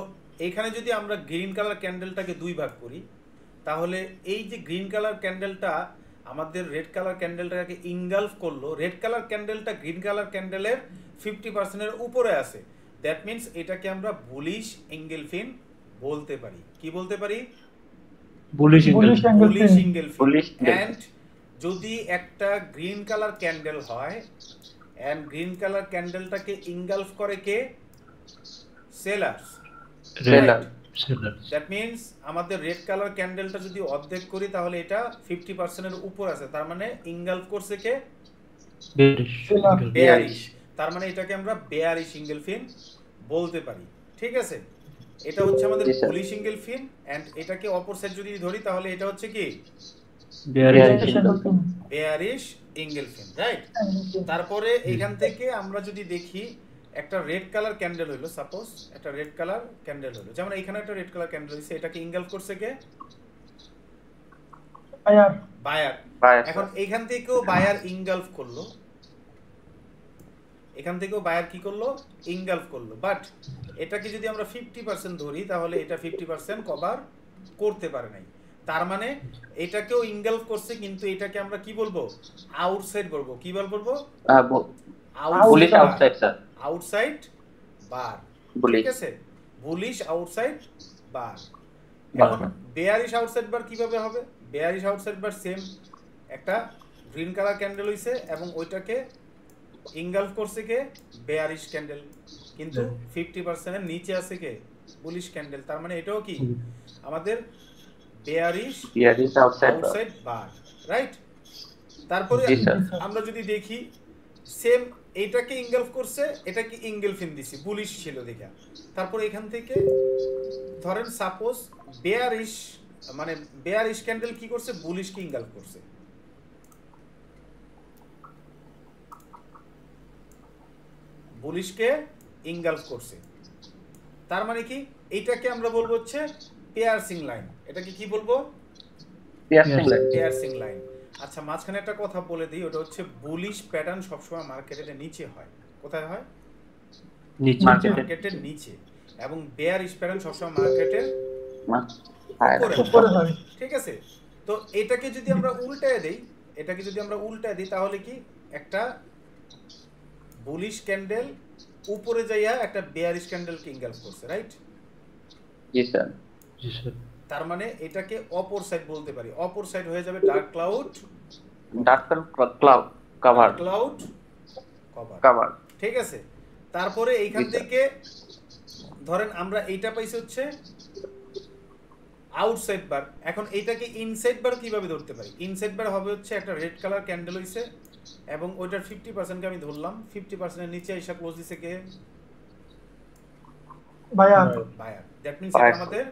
এইখানে যদি আমরা গ্রিন কালার ক্যান্ডেলটাকে 2 ভাগ করি, তাহলে এই যে গ্রিন কালার ক্যান্ডেলটা আমাদের রেড কালার ক্যান্ডেলটাকে ইনগালফ করলো। রেড কালার ক্যান্ডেলটা গ্রিন কালার ক্যান্ডেলের 50% এর উপরে আছে, দ্যাট মিন্স এটাকে আমরা বুলিশ এঙ্গেলফিন বলতে পারি। কি বলতে পারি? Bullish Bullish angle angle bullish fin. Engulfing. Bullish angle. And যদি একটা গ্রিন কালার ক্যান্ডেল হয় এন্ড গ্রিন কালার ক্যান্ডেলটাকে ইনগালফ করে কে? সেলার্স। Seller. দ্যাট মিন্স আমাদের রেড কালার ক্যান্ডেলটা যদি অর্ধেক করি তাহলে এটা 50% এর উপর আছে, তার মানে ইনগালফ করছে কে? বেয়ারিশ। তার মানে এটাকে আমরা বেয়ারিশ এঙ্গেলফিন বলতে পারি। ঠিক আছে, এটা হচ্ছে আমাদের জি, স্যার। বুলিশ এঙ্গেলফিন এন্ড এটাকে অপর সাইড যদি ধরি তাহলে এটা হচ্ছে কি? Bearish bearish engulfing, right? তারপরে এখান থেকে আমরা যদি দেখি একটা রেড কালার ক্যান্ডেল হইলো, সাপোজ একটা রেড কালার ক্যান্ডেল হইলো, যেমন এখানে একটা রেড কালার ক্যান্ডেল হইছে, এটাকে ইনগালফ করছে কে? Buyer. বায়ার। Buyer, এখন sir. এখান থেকেও বায়ার ইনগালফ করলো, এখান থেকেও বায়ার কি করলো? ইনগালফ করলো। বাট এটাকে যদি আমরা 50% ধরি তাহলে এটা 50% কভার করতে পারে নাই। তার মানে এটাকেও ইনগালফ করছে, কিন্তু এটাকে আমরা কি বলবো? আউটসাইড বলবো। কি বলবো? Bullish outside, sir. আউটসাইড বার। Bullish. ঠিক আছে, বুলিশ আউটসাইড বার। বার। এখন বেয়ারিশ আউটসাইড বার কিভাবে হবে? বেয়ারিশ আউটসাইড বার সেম, একটা গ্রিন কালার ক্যান্ডেল হইছে এবং ওইটাকে ইনগালফ করছে কে? বেয়ারিশ ক্যান্ডেল, কিন্তু 50% এর নিচে আছে কে? Bullish candle. তার মানে এটাও কি আমাদের bearish Bearish outside, sir. Outside bar, right? তারপরে জি, স্যার। আমরা যদি দেখি সেম এটাকে ইনগালফ করছে, এটাকে ইনগেলফিন দিছি, বুলিশ ছিল দেখা। তারপর এখান থেকে ধরেন সাপোজ বেয়ারিশ, মানে বেয়ারিশ ক্যান্ডেল কি করছে? বুলিশকে ইনগালফ করছে। বুলিশকে ইনগালফ করছে, তার মানে কি এইটাকে আমরা বলবো হচ্ছে পিয়ার্সিং লাইন। এটাকে কি বলবো? Piercing line. Piercing line. আচ্ছা, মাঝখানে একটা কথা বলে দিই, ওটা হচ্ছে বুলিশ প্যাটার্ন সবসময় মার্কেটের নিচে হয়। কোথায় হয়? নিচে Market. মার্কেটের নিচে। এবং বেয়ারিশ প্যাটার্ন সবসময় মার্কেটের Higher. উপরে উপরে হয়। ঠিক আছে, তো এটাকে যদি আমরা উল্টায় দেই, এটাকে যদি আমরা উল্টায় দিই তাহলে কি একটা বুলিশ ক্যান্ডেল উপরে যাইয়া একটা বেয়ারিশ ক্যান্ডেলকে ইনগালফ করছে, রাইট? জি, স্যার। জি স্যার তার মানে এটাকে অপর সাইড বলতে পারি। অপর সাইড হয়ে যাবে dark cloud Dark cloud cover. Cloud cover, Cover. ঠিক আছে। তারপরে এইখান জি, স্যার। থেকে ধরেন আমরা এইটা পাইছি হচ্ছে আউটসাইড বার। এখন এইটাকে ইনসাইড বার কিভাবে ধরতে পারি? ইনসাইড বার হবে হচ্ছে একটা রেড কালার ক্যান্ডেল হইছে এবং ওইটার 50% কে আমি ধরলাম, 50% এর নিচে এসে ক্লোজ দিছে কে? Buyer. Buyer. That means Buyer. এটা আমাদের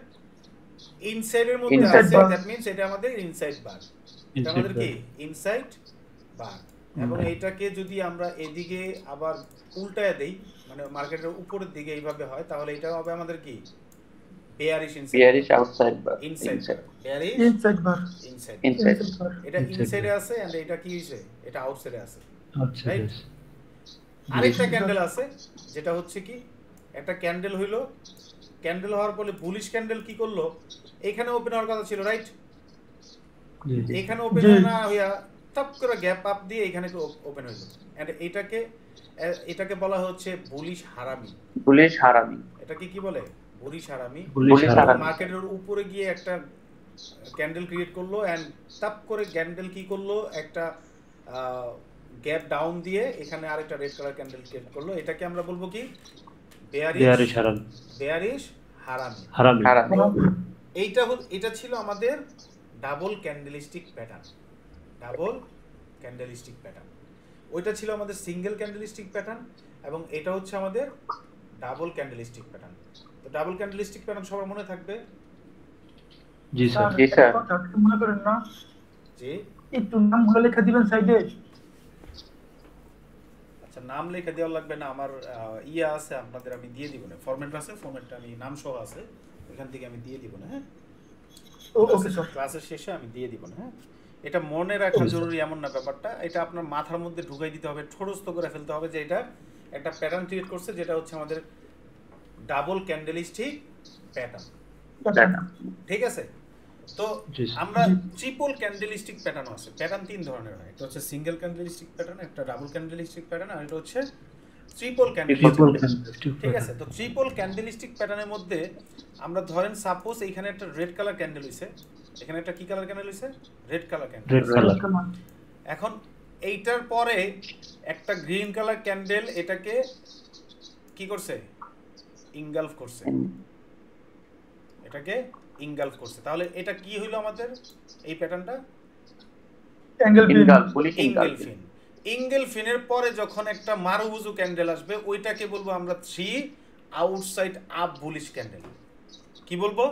ইনসাইড এর মধ্যে Inside আছে, bar. দ্যাট মিন্স এটা আমাদের ইনসাইড বার। এটা আমাদের কি? ইনসাইড বার। এবং এইটাকে যদি আমরা এদিকে আবার উল্টায় দেই, মানে মার্কেটের উপরের দিকে এইভাবে হয়, তাহলে এটা হবে আমাদের কি? Bearish inside. Bearish outside bar. Inside Inside. Bearish Inside bar. Inside. Inside. Inside bar. এটা Inside ইনসাইডে bar. আছে এন্ড এটা কি হইছে? এটা আউটসাইডে আছে, আচ্ছা রাইট? বেশ আরেকটা ক্যান্ডেল আছে যেটা হচ্ছে কি একটা ক্যান্ডেল হইলো, ক্যান্ডেল হওয়ার পরে বুলিশ ক্যান্ডেল কি করলো? এখানে ওপেন হওয়ার কথা ছিল, রাইট? জি জি এখানে ওপেন জি। না হইয়া টপ করে গ্যাপ আপ দিয়ে এখানে ওপেন হইলো এন্ড এটাকে বলা হচ্ছে বুলিশ হারামি। Bullish harami. এটাকে কি বলে? বুলিশ হারামি। বুলিশ Bullish হারামি। হারামি। মার্কেটের উপরে গিয়ে একটা ক্যান্ডেল ক্রিয়েট করলো এন্ড টপ করে ক্যান্ডেল কি করলো? একটা গ্যাপ ডাউন দিয়ে এখানে আরেকটা রেড কালার ক্যান্ডেল ক্রিয়েট করলো। এটাকে আমরা বলবো কি? বেয়ারিশ বেয়ারিশ হারামি বেয়ারিশ হারামি। হারামি Harami. এটা ছিল আমাদের double candlestick pattern. Double candlestick pattern. ওইটা ছিল আমাদের সিঙ্গেল ক্যান্ডেলিস্টিক প্যাটার্ন এবং এটা হচ্ছে আমাদের ডাবল ক্যান্ডেলিস্টিক প্যাটার্ন। তো ডাবল ক্যান্ডেলিস্টিক প্যাটার্ন সবার মনে থাকবে জি স্যার জি, স্যার। একটা কথা একটু মনে করেন না, যে একটু নামগুলো লেখা দিবেন সাইডে। আচ্ছা, নাম লেখা দেওয়া লাগবে না, আমার ইয়া আছে আপনাদের, আমি দিয়ে দিব না, ফরম্যাট আছে, ফরম্যাটটা আমি নাম সহ আছে, ওইখান থেকে আমি দিয়ে দিব না। হ্যাঁ, ওকে স্যার। ক্লাসের শেষে আমি দিয়ে দিব না। হ্যাঁ, এটা মনে রাখা জরুরি এমন না ব্যাপারটা, এটা আপনার মাথার মধ্যে ঢুকাই দিতে হবে, ঠোরস্থ করে ফেলতে হবে যে এটা একটা প্যাটার্ন ক্রিয়েট করছে, যেটা হচ্ছে আমাদের ডাবল ক্যান্ডেলিস্টিক প্যাটার্ন। ঠিক আছে, তো জি স্যার। আমরা ট্রিপল ক্যান্ডেলিস্টিক প্যাটার্ন আছে। প্যাটার্ন তিন ধরনের হয়, একটা হচ্ছে সিঙ্গেল ক্যান্ডেলিস্টিক প্যাটার্ন, একটা ডাবল ক্যান্ডেলিস্টিক প্যাটার্ন, আর এটা হচ্ছে triple candlestick Triple pattern. candlestick ঠিক আছে, pattern. তো ট্রিপল ক্যান্ডেলিস্টিক প্যাটার্নের মধ্যে আমরা ধরেন সাপোজ এইখানে একটা রেড কালার ক্যান্ডেল হইছে, এখানে একটা কি কালার ক্যান্ডেল হইছে, red colour candle. Red color. এখন এইটার পরে একটা গ্রিন কালার ক্যান্ডেল এটাকে কি করছে, ইনগালফ করছে, এটাকে ইনগালফ করছে। তাহলে এটা কি হইলো আমাদের এই প্যাটার্নটা, ইনগাল বুলিশ ইনগাল ইনগেলফিন। ইনগেলফিনের পরে যখন একটা মারুবুজু ক্যান্ডেল আসবে ওইটাকে বলবো আমরা 3 আউটসাইড আপ বুলিশ ক্যান্ডেল। কি বলবো,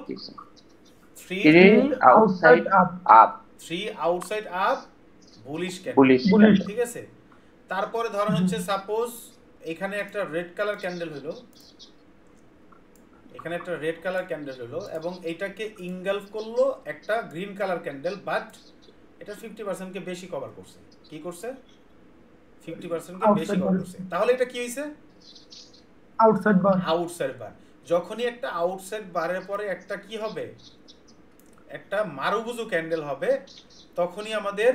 3 outside up 3 outside up bullish bullish candle. ঠিক আছে, তারপরে ধরেন হচ্ছে সাপোজ এখানে একটা রেড কালার ক্যান্ডেল হলো, এখানে একটা রেড কালার ক্যান্ডেল হলো এবং এইটাকে ইনগালফ করলো একটা গ্রিন কালার ক্যান্ডেল, বাট এটা 50% কে বেশি কভার করছে। কি করছে, 50% কে বেশি কভার করছে। তাহলে এটা কি হইছে, আউটসাইড বার। আউটসাইড বার। যখনই একটা আউটসাইড বারের পরে একটা কি হবে, একটা মারুবুজু ক্যান্ডেল হবে, তখনই আমাদের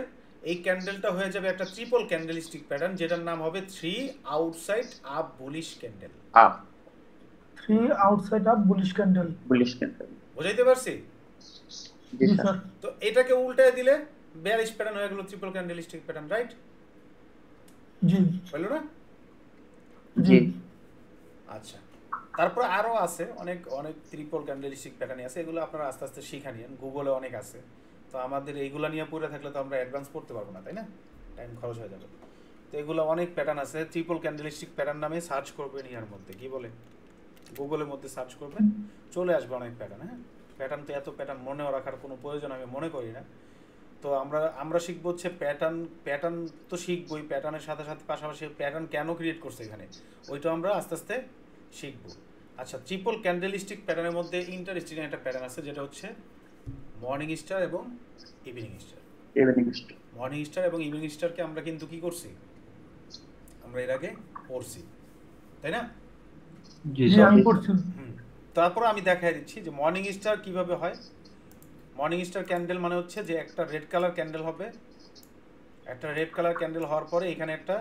এই ক্যান্ডেলটা হয়ে যাবে একটা ট্রিপল ক্যান্ডেলিস্টিক প্যাটার্ন, যেটার নাম হবে 3 outside up bullish candle. Up 3 outside up bullish candle. Bullish candle. বুঝাইতে পারছি? জি জি স্যার। স্যার। তো এটাকে উল্টায় দিলে বেয়ারিশ প্যাটার্ন হয়ে গেল ট্রিপল ক্যান্ডেলিস্টিক প্যাটার্ন, রাইট? জি বললো না? জি। আচ্ছা, তারপর আরো আছে অনেক অনেক ট্রিপল ক্যান্ডেলিস্টিক প্যাটার্ন আছে, এগুলো আপনারা আস্তে আস্তে শিখা নিয়েন, গুগলে অনেক আছে। তো আমাদের এইগুলা নিয়ে পড়ে থাকলে তো আমরা অ্যাডভান্স পড়তে পারবো না, তাই না? টাইম খরচ হয়ে যাবে। তো এগুলো অনেক প্যাটার্ন আছে, ট্রিপল ক্যান্ডেলিস্টিক প্যাটার্ন নামে সার্চ করবেন, ইয়ার মধ্যে কি বলে, গুগলের মধ্যে সার্চ করবেন, চলে আসবে অনেক প্যাটার্ন। হ্যাঁ, প্যাটার্ন তো এত প্যাটার্ন মনে রাখার কোনো প্রয়োজন আমি মনে করি না। তো আমরা শিখবো হচ্ছে প্যাটার্ন তো শিখবই, প্যাটার্নের সাথে সাথে পাশাপাশি প্যাটার্ন কেন ক্রিয়েট করছে এখানে, ওইটা আমরা আস্তে আস্তে শিখবো। আচ্ছা, ট্রিপল ক্যান্ডেলিস্টিক প্যাটার্নের মধ্যে ইন্টারেস্টিং একটা প্যাটার্ন আছে, যেটা হচ্ছে মর্নিং স্টার এবং evening star. Evening star. Morning star এবং ইভিনিং স্টারকে আমরা কিন্তু কি করছি, আমরা এর আগে পড়ছি, তাই না? জি জি স্যার। আমি পড়ছি। তারপর আমি দেখাই দিচ্ছি যে মর্নিং স্টার কিভাবে হয়। মর্নিং স্টার ক্যান্ডেল মানে হচ্ছে যে একটা রেড কালার ক্যান্ডেল হবে, একটা রেড কালার ক্যান্ডেল হওয়ার পরে এখানে একটা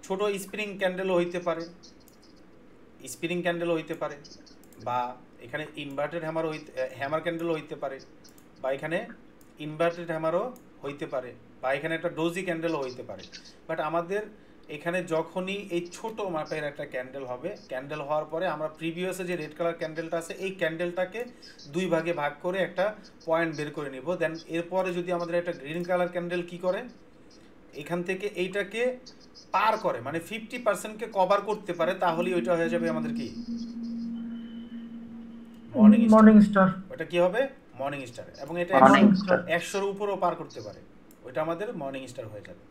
ছোট স্প্রিং ক্যান্ডেলও হইতে পারে, স্প্রিং ক্যান্ডেলও হইতে পারে, বা এখানে ইনভার্টেড হ্যামার ক্যান্ডেলও হইতে পারে, বা এখানে ইনভার্টেড হ্যামারও হইতে পারে, বা এখানে একটা ডোজি ক্যান্ডেলও হইতে পারে। বাট আমাদের এখানে যখনই এই ছোট মাপের একটা ক্যান্ডেল হবে, ক্যান্ডেল হওয়ার পরে আমরা প্রিভিয়াসে যে রেড কালার ক্যান্ডেলটা আছে এই ক্যান্ডেলটাকে 2 ভাগে ভাগ করে একটা পয়েন্ট বের করে নিব। দেন এরপরে যদি আমাদের একটা গ্রিন কালার ক্যান্ডেল কি করে, এখান থেকে এইটাকে পার করে, মানে 50%কে কভার করতে পারে, তাহলেই ওইটা হয়ে যাবে আমাদের কি, মর্নিং স্টার। ওটা কি হবে, মর্নিং স্টার। এবং এটা মর্নিং স্টার। 100-এর উপরও পার করতে পারে, ওইটা আমাদের মর্নিং স্টার হয়ে যাবে।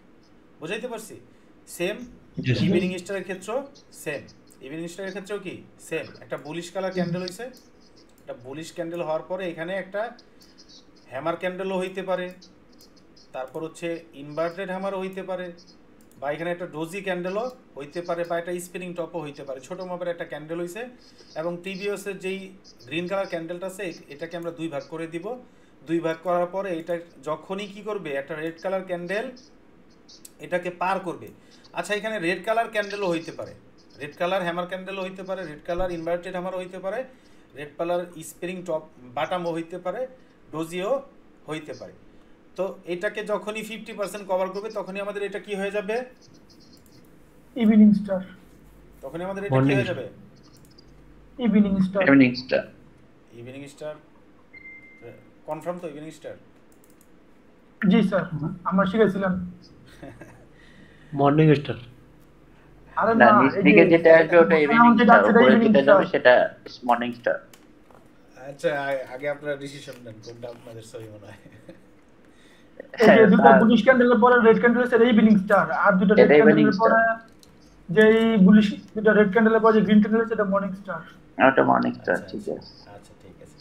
বুঝাইতে পারছি? সেম জি স্যার। ইভিনিং স্টারের ক্ষেত্রেও সেম, ইভিনিং স্টারের ক্ষেত্রেও কি সেম, একটা বুলিশ কালার ক্যান্ডেল হইছে, একটা বুলিশ ক্যান্ডেল হওয়ার পরে এখানে একটা হ্যামার ক্যান্ডেলও হইতে পারে, তারপর হচ্ছে ইনভার্টেড হ্যামারও হইতে পারে, বা এখানে একটা ডোজি ক্যান্ডেলও হইতে পারে, বা একটা স্পিনিং টপও হইতে পারে। ছোটো মাপের একটা ক্যান্ডেল হইছে এবং প্রিভিয়াসের যেই গ্রিন কালার ক্যান্ডেলটা আছে এটাকে আমরা 2 ভাগ করে দিব। 2 ভাগ করার পরে এটা যখনই কি করবে, একটা রেড কালার ক্যান্ডেল এটাকে পার করবে। আচ্ছা, এখানে রেড কালার ক্যান্ডেলও হইতে পারে, রেড কালার হ্যামার ক্যান্ডেলও হইতে পারে, রেড কালার ইনভার্টেড হ্যামারও হইতে পারে, রেড কালার স্প্রিং টপ বাটামও হইতে পারে, ডোজিও হইতে পারে। তো এটাকে যখনই 50% কভার করবে তখনই আমাদের এটা কি হয়ে যাবে, ইভিনিং স্টার। তখনই আমাদের এটা কি হয়ে যাবে, evening star. Evening star. Evening star. Confirm তো ইভিনিং স্টার? জি স্যার, আমরা শিখেছিলাম। Morning star. আরে না, না, নিচ এই থেকে যে যেটা আসবে ওটা ইভিনিং যেটা স্টার, আছে উপরে evening যেটা star। যাবে সেটা মর্নিং স্টার। আচ্ছা, আগে আপনারা ডিসিশন নেন কোনটা আপনাদের সহি মনে হয়। এই যে দুটো বুলিশ ক্যান্ডেলের পরে রেড ক্যান্ডেল সেটা ইভিনিং স্টার, আর দুটো রেড এটা evening ক্যান্ডেলের পরে যেই বুলিশ, দুটো রেড ক্যান্ডেলের পরে যে গ্রিন ক্যান্ডেল সেটা মর্নিং স্টার। ওটা মর্নিং স্টার। ঠিক আছে। আচ্ছা, ঠিক আছে।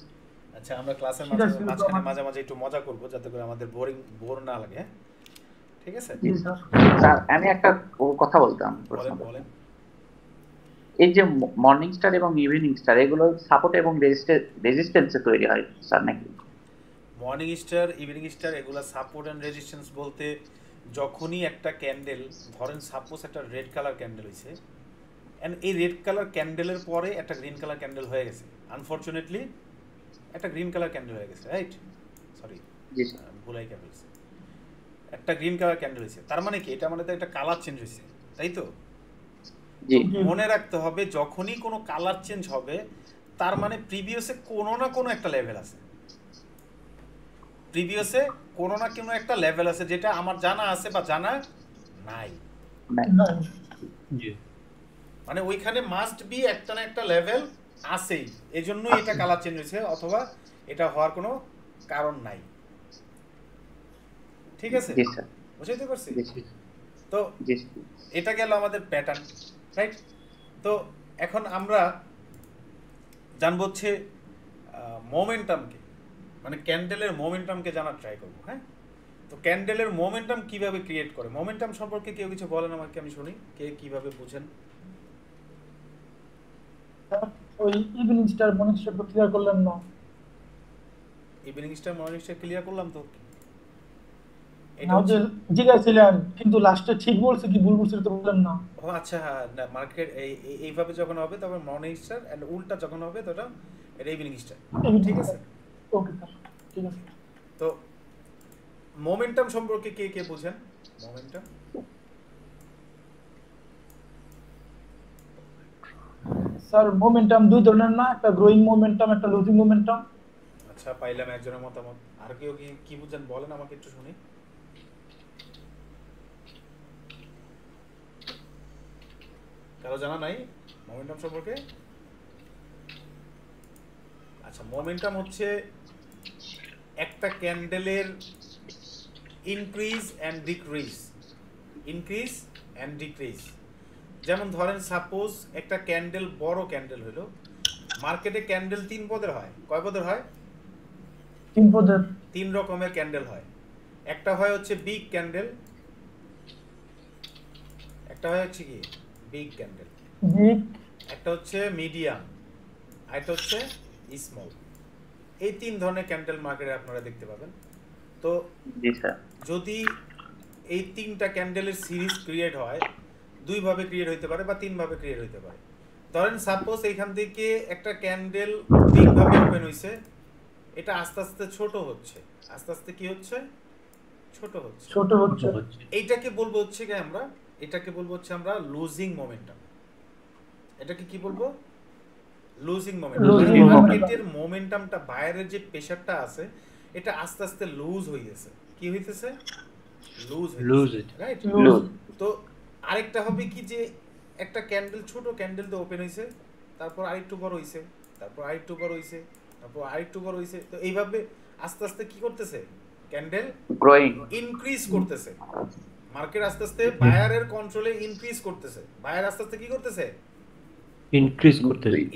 আচ্ছা, আমরা ক্লাসের ঠিক আছে, মাঝখানে মাঝে মাঝে একটু মজা করব যাতে করে আমাদের বোর না লাগে। হ্যাঁ, ঠিক আছে? জি স্যার। স্যার আমি একটা কথা বলতাম। বলেন বলেন। এই যে মর্নিং স্টার এবং ইভিনিং স্টার এগুলো সাপোর্ট এবং রেজিস্ট্যান্সে তৈরি হয় স্যার নাকি? মর্নিং স্টার, ইভিনিং স্টার এগুলা সাপোর্ট এন্ড রেজিস্ট্যান্স বলতে যখনই একটা ক্যান্ডেল, ধরেন সাপোজ একটা রেড কালার ক্যান্ডেল হয়েছে, অ্যান্ড এই রেড কালার ক্যান্ডেলের পরে একটা গ্রিন কালার ক্যান্ডেল হয়ে গেছে, আনফর্চুনেটলি একটা গ্রিন কালার ক্যান্ডেল হয়ে গেছে, রাইট? সরি, জি স্যার। ভুলাই ফেলছি, একটা গ্রিন কালার ক্যান্ডেল হয়েছে, তার মানে কি? এটা মানে তো একটা কালার চেঞ্জ হয়েছে, তাই তো? জি মনে রাখতে হবে যখনই কোনো কালার চেঞ্জ হবে তার মানে প্রিভিয়াসে কোনো না কোনো একটা লেভেল আছে, প্রিভিয়াসে কোনো না কোনো একটা লেভেল আছে যেটা আমার জানা আছে বা জানা নাই, জি মানে ওইখানে মাস্ট বি একটা না একটা লেভেল আছেই, এজন্যই এটা কালার চেঞ্জ হয়েছে, অথবা এটা হওয়ার কোনো কারণ নাই। ঠিক আছে, জি স্যার। বুঝাইতে পারছি? জি তো জি এটা গেল আমাদের প্যাটার্ন, রাইট? তো এখন আমরা জানবো হচ্ছে মোমেন্টামকে, মানে ক্যান্ডেলের মোমেন্টামকে জানার ট্রাই করবো। হ্যাঁ, তো ক্যান্ডেলের মোমেন্টাম কিভাবে ক্রিয়েট করে, মোমেন্টাম সম্পর্কে কেউ কিছু বলেন আমাকে, আমি শুনি, কে কিভাবে বুঝেন? ওই ইভিনিং স্টার মর্নিং স্টার তো ক্লিয়ার করলেন না। Evening star morning star clear করলাম তো, এটা নাও যে জিজ্ঞাসিলেন কিন্তু লাস্টে ঠিক বলছে কি ভুল বলছে তো বললেন না। ও আচ্ছা, হ্যাঁ, না মার্কেট এইভাবে যখন হবে তখন মর্নিং স্টার, এন্ড উল্টা যখন হবে তো এটা ইভিনিং স্টার। ঠিক আছে, ওকে স্যার, ঠিক আছে। তো মোমেন্টাম সম্পর্কে কে কে বুঝেন? মোমেন্টাম স্যার মোমেন্টাম দুই ধরনের না, একটা গ্রোয়িং মোমেন্টাম, একটা লুজিং মোমেন্টাম। আচ্ছা, পাইলাম একজনের মতামত। আর কেউ কি কি বুঝেন বলেন আমাকে একটু শুনি। কারো জানা নাই মোমেন্টাম সম্পর্কে? আচ্ছা, মোমেন্টাম হচ্ছে একটা ক্যান্ডেলের increase and decrease, increase and decrease. যেমন ধরেন সাপোজ একটা ক্যান্ডেল, বড় ক্যান্ডেল হলো, মার্কেটে ক্যান্ডেল 3 পদের হয়। কয় পদের হয়? 3 পদের। 3 রকমের ক্যান্ডেল হয়। একটা হয় হচ্ছে বিগ ক্যান্ডেল, একটা হয় হচ্ছে কি বিগ ক্যান্ডেল, বিগ, একটা হচ্ছে মিডিয়াম, আর একটা হচ্ছে স্মল। এই 3 ধরনের ক্যান্ডেল মার্কেটে আপনারা দেখতে পাবেন। তো জি স্যার। যদি এই 3টা ক্যান্ডেলের সিরিজ ক্রিয়েট হয়, 2 ভাবে ক্রিয়েট হইতে পারে বা 3 ভাবে ক্রিয়েট হইতে পারে। ধরেন সাপোজ এইখান থেকে একটা ক্যান্ডেল বিগ ভাবে ওপেন হইছে, এটা আস্তে আস্তে ছোট হচ্ছে, আস্তে আস্তে কি হচ্ছে? ছোট হচ্ছে, ছোট হচ্ছে। এইটাকে বলবো হচ্ছে কি আমরা, এটাকে বলবো হচ্ছে আমরা লুজিং মোমেন্টাম। এটাকে কি বলবো? Losing momentum. মার্কেটের মোমেন্টামটা, বায়ারের যে প্রেসারটা আছে, এটা আস্তে আস্তে লুজ হইতেছে। কি হইতেছে? লুজ হইতেছে, রাইট? তো আরেকটা হবে কি যে একটা ক্যান্ডেল, ছোট ক্যান্ডেল তো ওপেন হইছে, তারপর আরেকটু বড় হইছে, তারপর আরেকটু বড় হইছে, তারপর আরেকটু বড় হইছে। তো এইভাবে আস্তে আস্তে কি করতেছে? ক্যান্ডেল গ্রোয়িং, ইনক্রিজ করতেছে। মার্কেট আস্তে আস্তে বায়ারের কন্ট্রোলে ইনক্রিজ করতেছে। বায়ার আস্তে আস্তে কি করতেছে?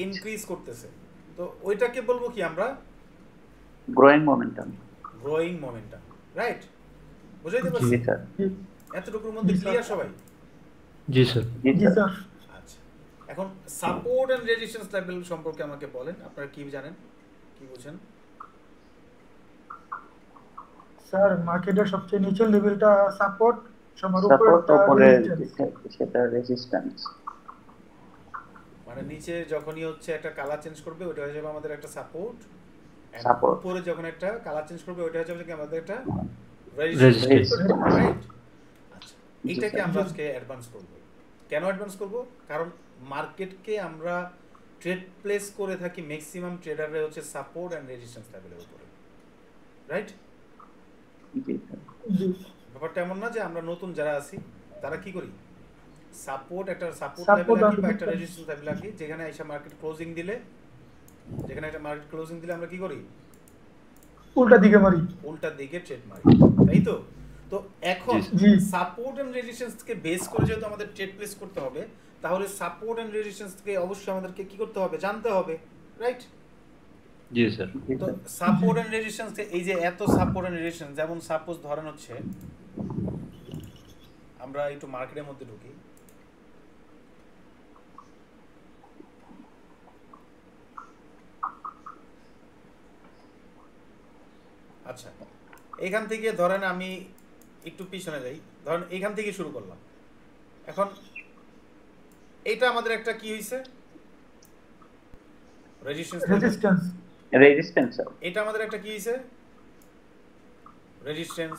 ইনক্রিজ করতেছে। তো ওইটাকে বলবো কি আমরা? Growing momentum. Growing momentum, right? বুঝাইতে পারছি? জি স্যার। এতটুকুর মধ্যে ক্লিয়ার সবাই? জি স্যার। জি স্যার। আচ্ছা, এখন সাপোর্ট এন্ড রেজিস্ট্যান্স লেভেল সম্পর্কে আমাকে বলেন, আপনারা কি জানেন, কি বুঝেন? স্যার মার্কেটের সবচেয়ে নিচের লেভেলটা সাপোর্ট, সবার সাপোর্ট উপরে রেজিস্ট্যান্স। সেটা রেজিস্ট্যান্স। মানে নিচে যখনই হচ্ছে একটা কালার চেঞ্জ করবে, ওটা হয়ে যাবে আমাদের একটা সাপোর্ট, সাপোর্ট। উপরে যখন একটা কালার চেঞ্জ করবে, ওটা হয়ে যাবে কি আমাদের একটা রেজিস্ট্যান্স। রাইট? আচ্ছা, এইটাকে আমরা আজকে অ্যাডভান্স করব। কেন অ্যাডভান্স করব? কারণ মার্কেটকে আমরা ট্রেড প্লেস করে থাকি ম্যাক্সিমাম ট্রেডাররা হচ্ছে সাপোর্ট এন্ড রেজিস্ট্যান্স লেভেলের উপরে, রাইট? জি স্যার। ব্যাপারটা এমন না যে আমরা নতুন যারা আছি তারা কি করি, সাপোর্ট, একটা সাপোর্ট Support লেভেল রাখি বা আর একটা রেজিস্ট্যান্স লেভেল রাখি, যেখানে এসে মার্কেট ক্লোজিং দিলে, যেখানে একটা মার্কেট ক্লোজিং দিলে আমরা কি করি? উল্টা দিকে মারি, উল্টা দিকে ট্রেড মারি, তাই তো? তো এখন সাপোর্ট এন্ড রেজিস্ট্যান্স কে বেস করে যেহেতু আমাদের ট্রেড প্লেস করতে হবে, তাহলে সাপোর্ট এন্ড রেজিস্ট্যান্স কে অবশ্যই আমাদেরকে কি করতে হবে? জানতে হবে, রাইট? জি স্যার। তো সাপোর্ট এন্ড রেজিস্ট্যান্স, এই যে এত সাপোর্ট এন্ড রেজিস্ট্যান্স, যেমন সাপোজ ধরেন হচ্ছে আমরা একটু মার্কেটের মধ্যে ঢুকি। আচ্ছা, এখান থেকে ধরেন আমি একটু পিছনে যাই, ধরেন এইখান থেকে শুরু করলাম। এখন এইটা আমাদের একটা কি হইছে, রেজিস্ট্যান্স। রেজিস্ট্যান্স এটা আমাদের একটা কি হইছে, রেজিস্ট্যান্স।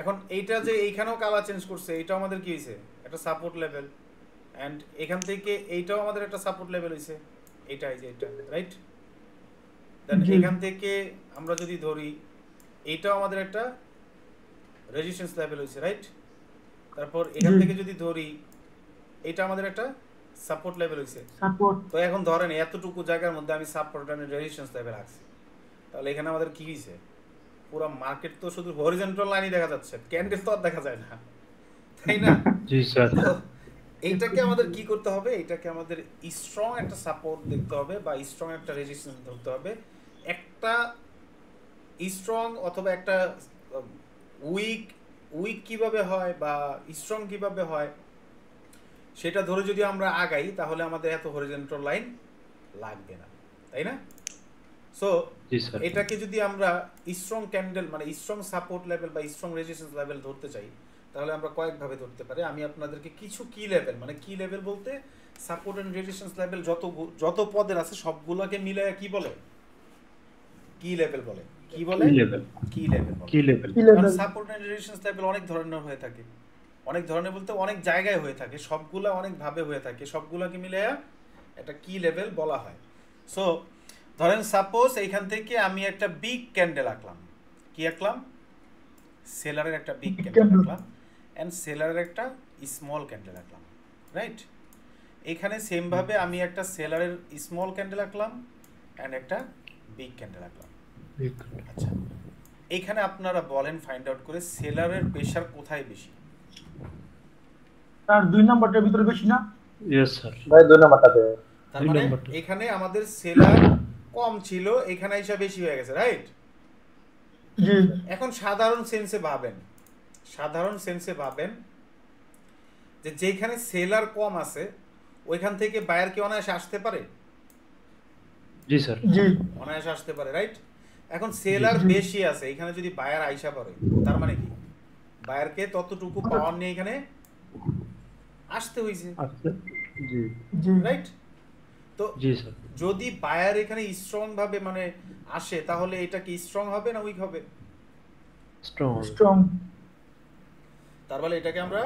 এখন এইটা যে এইখানেও কালার চেঞ্জ করছে, এটা আমাদের কি হইছে, একটা সাপোর্ট লেভেল। এন্ড এখান থেকে এইটাও আমাদের একটা সাপোর্ট লেভেল হইছে, এইটা এই যে এটা, রাইট? দেন এখান থেকে আমরা যদি ধরি এইটাও আমাদের একটা রেজিস্ট্যান্স লেভেল হইছে, রাইট? তারপর এখান থেকে যদি ধরি এটা আমাদের একটা সাপোর্ট লেভেল হইছে। তো এখন ধরেন এতটুকু জায়গার মধ্যে আমি সাপোর্ট এন্ড রেজিস্ট্যান্স লেভেল রাখছি, তাহলে এখানে আমাদের কি হইছে, পুরো মার্কেট তো শুধু হরিজন্টাল লাইনই দেখা যাচ্ছে, ক্যান্ডেল তো আর দেখা যায় না, তাই না? জি স্যার। এইটাকে আমাদের কি করতে হবে, এটাকে আমাদের স্ট্রং একটা সাপোর্ট দেখতে হবে বা স্ট্রং একটা রেজিস্ট্যান্স ধরতে হবে। একটা স্ট্রং অথবা একটা উইক কিভাবে হয় বা স্ট্রং কিভাবে হয় সেটা ধরে যদি আমরা আগাই, তাহলে আমাদের এত হরিজন্টাল লাইন লাগবে না, তাই না? সো এটাকে যদি আমরা স্ট্রং ক্যান্ডেল মানে স্ট্রং সাপোর্ট লেভেল বা স্ট্রং রেজিস্ট্যান্স লেভেল ধরতে চাই, তাহলে আমরা কয়েকভাবে ধরতে পারি। আমি আপনাদেরকে কিছু কি লেভেল, মানে কি লেভেল বলতে সাপোর্ট এন্ড রেজিস্ট্যান্স লেভেল যত পদের আছে সবগুলোকে মিলায় কি বলে, কি লেভেল বলে। কি বলে? কি লেভেল। কারণ সাপোর্ট এন্ড রেজিস্ট্যান্স লেভেল অনেক ধরনের হয়ে থাকে, অনেক ধরনের বলতে অনেক জায়গায় হয়ে থাকে, সবগুলা অনেক ভাবে হয়ে থাকে, সবগুলোকে মিলায়া একটা কি লেভেল বলা হয়। সো ধরেন সাপোজ এইখান থেকে আমি একটা বিগ ক্যান্ডেল আঁকলাম, কি আঁকলাম, সেলারের একটা বিগ ক্যান্ডেল আঁকলাম এন্ড সেলারের একটা স্মল ক্যান্ডেল আঁকলাম, রাইট? এখানে সেম ভাবে আমি একটা সেলারের স্মল ক্যান্ডেল আঁকলাম এন্ড একটা বিগ ক্যান্ডেল আঁকলাম। আচ্ছা, এখানে আপনারা বলেন ফাইন্ড আউট করে সেলারের প্রেসার কোথায় বেশি? স্যার 2 নাম্বারটার ভিতরে বেশি না? ইয়েস স্যার ভাই 2 নাম্বারটাতে। তার মানে এখানে আমাদের সেলার কম ছিল, এখানে এসে বেশি হয়ে গেছে, রাইট? জি। এখন সাধারণ সেন্সে ভাবেন যে যেখানে সেলার কম আছে ওইখান থেকে বায়ার কি অনায়াসে আসতে পারে? জি স্যার। জি অনায়াসে আসতে পারে, রাইট? এখন সেলার বেশি আছে, এখানে যদি বায়ার আইসা পড়ে তার মানে কি বায়ারকে ততটুকু পাওয়ার নিয়ে এখানে আসতে হইছে, জি জি রাইট? তো জি স্যার। যদি বায়ার এখানে স্ট্রং ভাবে মানে আসে, তাহলে এটা কি স্ট্রং হবে না উইক হবে? স্ট্রং। তার মানে এটাকে আমরা